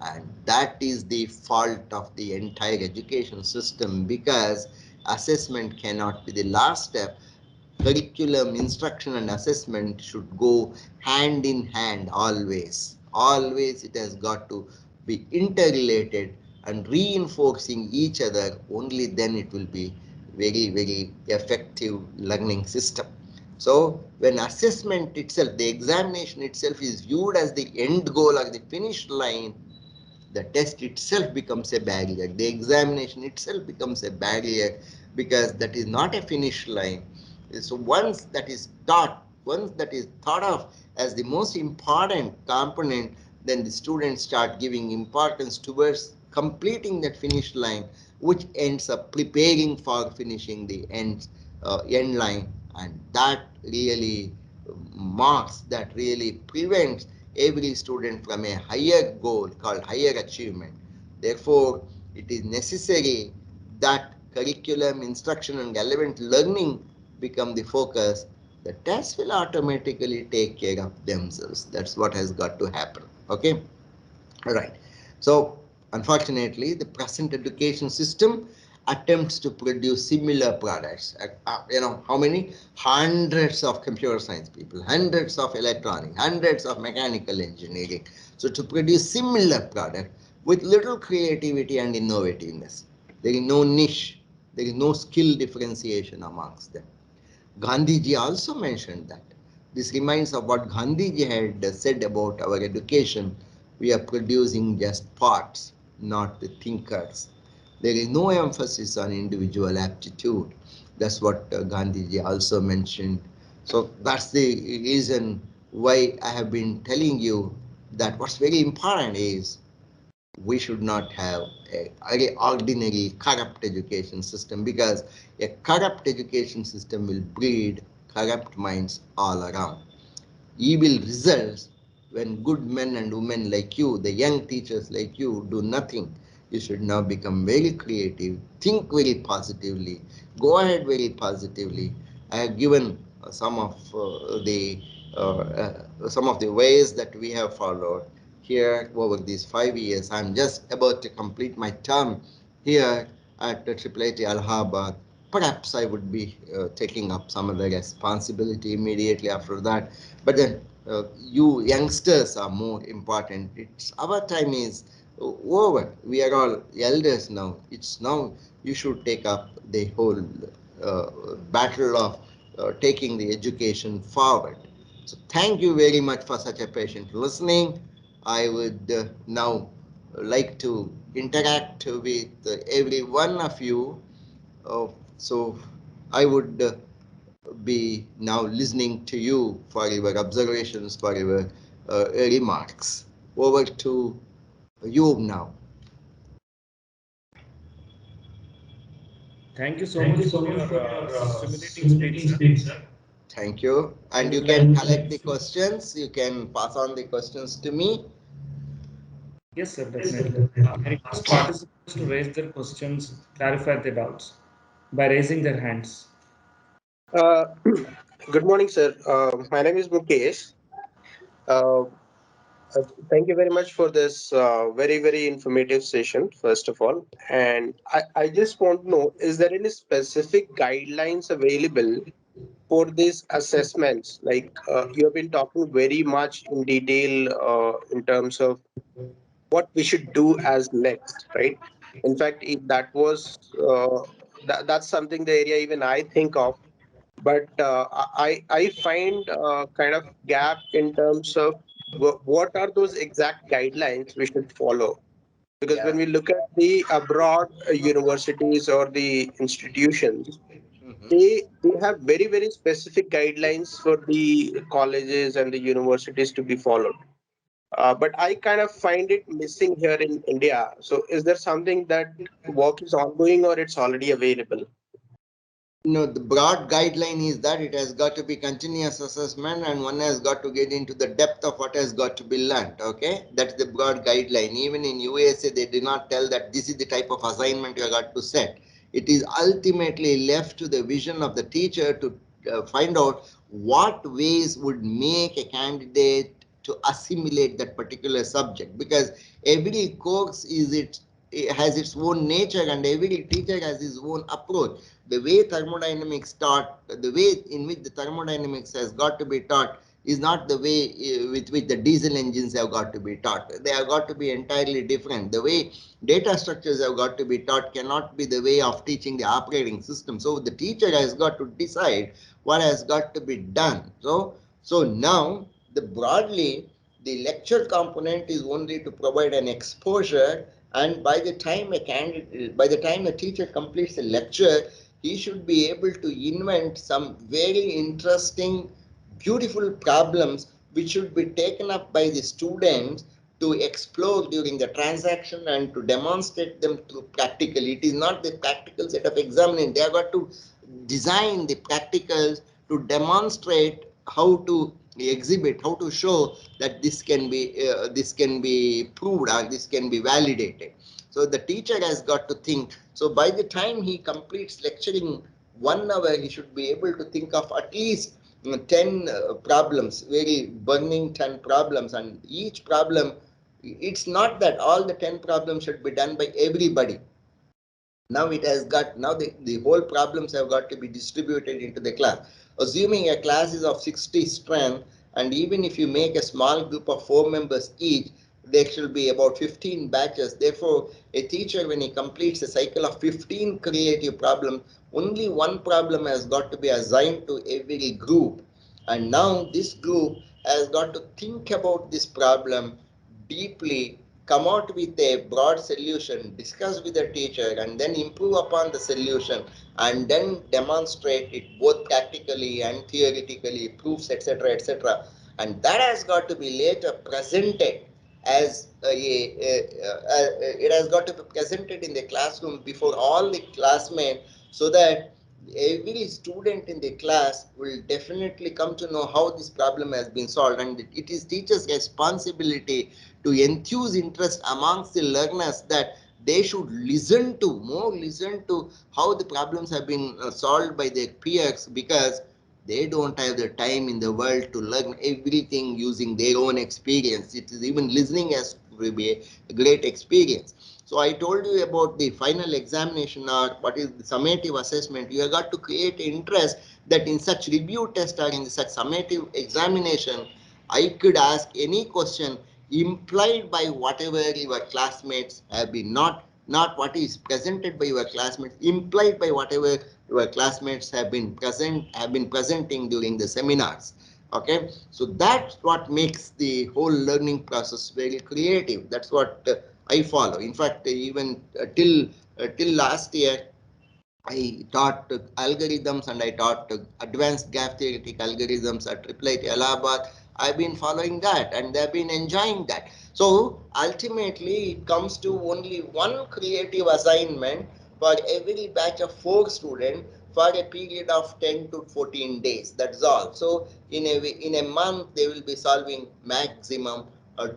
and that is the fault of the entire education system, because assessment cannot be the last step. Curriculum, instruction, and assessment should go hand in hand always. Always it has got to be interrelated and reinforcing each other. Only then it will be very, very effective learning system. So when assessment itself, the examination itself is viewed as the end goal or the finish line, the test itself becomes a barrier. The examination itself becomes a barrier, because that is not a finish line. So once that is taught, once that is thought of as the most important component, then the students start giving importance towards completing that finish line, which ends up preparing for finishing the end line, and that really marks, that really prevents every student from a higher goal called higher achievement. Therefore, it is necessary that curriculum, instruction, and relevant learning become the focus. The tests will automatically take care of themselves. That's what has got to happen. Okay? All right. So, unfortunately, the present education system attempts to produce similar products. How many? Hundreds of computer science people, hundreds of electronic, hundreds of mechanical engineering. So, to produce similar product with little creativity and innovativeness, there is no niche, there is no skill differentiation amongst them. Gandhiji also mentioned that. This reminds of what Gandhiji had said about our education. We are producing just parts, not the thinkers. There is no emphasis on individual aptitude. That's what Gandhiji also mentioned. So that's the reason why I have been telling you that what's very important is we should not have a very ordinary corrupt education system, because a corrupt education system will breed corrupt minds all around. Evil results when good men and women like you, the young teachers like you, do nothing. You should now become very creative, think very positively, go ahead very positively. I have given some of the ways that we have followed here over these 5 years. I'm just about to complete my term here at the IIIT Allahabad. Perhaps I would be taking up some of the responsibility immediately after that. But then you youngsters are more important. It's our time is over. We are all elders now. It's now you should take up the whole battle of taking the education forward. So thank you very much for such a patient listening. I would now like to interact with every one of you. So I would be now listening to you for your observations, for your remarks. Over to you now. Thank you so Thank much you so for much your for your stimulating speech, stimulating sir. speech, sir. Thank you. And You you can can collect the questions. You can pass on the questions to me. Yes, sir, Yes, sir, definitely. I definitely. request participants to raise their questions, clarify their doubts by raising their hands. Uh, Good morning, sir. My name is Mukesh. Uh, Thank you very much for this very, very informative session, first of all. And I just want to know, is there any specific guidelines available for these assessments? Like you have been talking very much in detail in terms of what we should do as next, right? In fact, that was that's something the area even I think of, but I find kind of gap in terms of what are those exact guidelines we should follow, because when Yeah. we look at the abroad universities or the institutions, Mhm. they have very, very specific guidelines for the colleges and the universities to be followed, but I kind of find it missing here in India. So is there something that work is ongoing or it's already available? No, the broad guideline is that it has got to be continuous assessment and one has got to get into the depth of what has got to be learned. Okay, that's the broad guideline. Even in USA, they do not tell that this is the type of assignment you have got to set. It is ultimately left to the vision of the teacher to find out what ways would make a candidate to assimilate that particular subject, because every course it has its own nature and every teacher has his own approach. The way thermodynamics taught, the way in which the thermodynamics has got to be taught is not the way with which the diesel engines have got to be taught. They have got to be entirely different. The way data structures have got to be taught cannot be the way of teaching the operating system. So the teacher has got to decide what has got to be done. So now the broadly the lecture component is only to provide an exposure, and by the time a teacher completes a lecture, he should be able to invent some very interesting, beautiful problems which should be taken up by the students to explore during the transaction and to demonstrate them through practical. It is not the practical set of examining. They have got to design the practicals to demonstrate how to exhibit, how to show that this can be proved or this can be validated. So the teacher has got to think. So by the time he completes lecturing 1 hour, he should be able to think of at least 10 problems, very burning 10 problems, and each problem, it's not that all the 10 problems should be done by everybody. Now the whole problems have got to be distributed into the class. Assuming a class is of 60 strength, and even if you make a small group of 4 members each, there should be about 15 batches. Therefore, a teacher, when he completes a cycle of 15 creative problems, only one problem has got to be assigned to every group. And now this group has got to think about this problem deeply, come out with a broad solution, discuss with the teacher, and then improve upon the solution, and then demonstrate it both practically and theoretically, proofs, etc., etc. And that has got to be later presented as it has got to be presented in the classroom before all the classmates, so that every student in the class will definitely come to know how this problem has been solved. And it is teachers' responsibility to enthuse interest amongst the learners, that they should listen to how the problems have been solved by their peers, because they don't have the time in the world to learn everything using their own experience. It is even listening has to be a great experience. So I told you about the final examination, or what is the summative assessment. You have got to create interest that in such review test or in such summative examination, I could ask any question implied by whatever your classmates have been, not what is presented by your classmates, implied by whatever your classmates have been presenting during the seminars. Okay, so that's what makes the whole learning process very creative. That's what I follow. In fact, even till last year, I taught algorithms and I taught advanced graph theoretic algorithms at IIIT Allahabad. I've been following that and they've been enjoying that. So ultimately, it comes to only one creative assignment for every batch of 4 students for a period of 10 to 14 days. That's all. So in a month, they will be solving maximum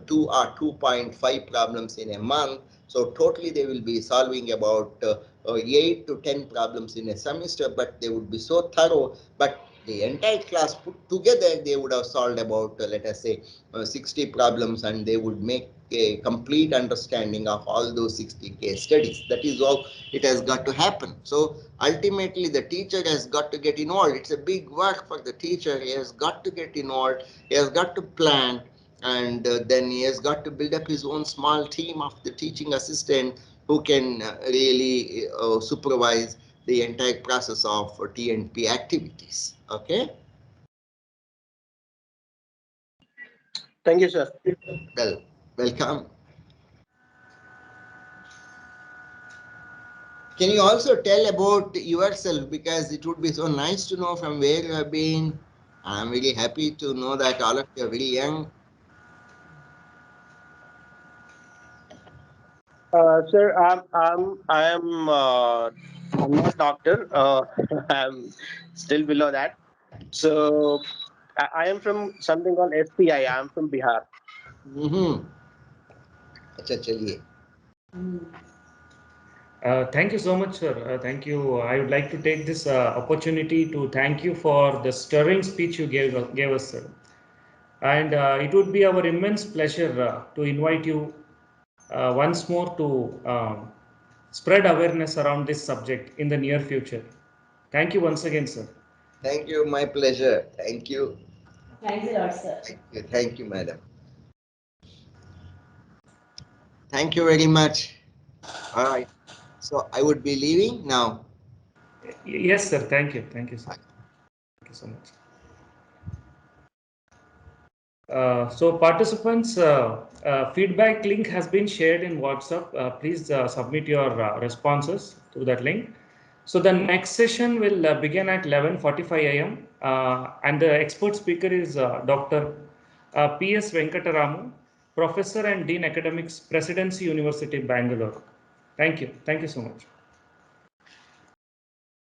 2 or 2.5 problems in a month. So totally, they will be solving about 8 to 10 problems in a semester, but they would be so thorough. But the entire class put together, they would have solved about, let us say, 60 problems, and they would make a complete understanding of all those 60 case studies. That is all it has got to happen. So ultimately, the teacher has got to get involved. It's a big work for the teacher. He has got to get involved. He has got to plan, and then he has got to build up his own small team of the teaching assistant who can really supervise the entire process of T&P activities. Okay. Thank you, sir. Well, welcome. Can you also tell about yourself, because it would be so nice to know from where you have been. I'm really happy to know that all of you are very young. Sir, I'm not doctor. I'm still below that. So I am from something called SPI. I am from Bihar. अच्छा चलिए. Thank you so much, sir. Thank you. I would like to take this opportunity to thank you for the stirring speech you gave us, sir. And it would be our immense pleasure to invite you once more to spread awareness around this subject in the near future. Thank you once again, sir. Thank you. My pleasure. Thank you. Thanks a lot, sir. Thank you, madam. Thank you very much. All right. So I would be leaving now. Yes, sir. Thank you. Thank you, sir. Thank you so much. So participants, feedback link has been shared in WhatsApp. Please submit your responses to that link. So the next session will begin at 11:45 a.m. And the expert speaker is Dr. P.S. Venkataramu, Professor and Dean Academics, Presidency University, Bangalore. Thank you. Thank you so much.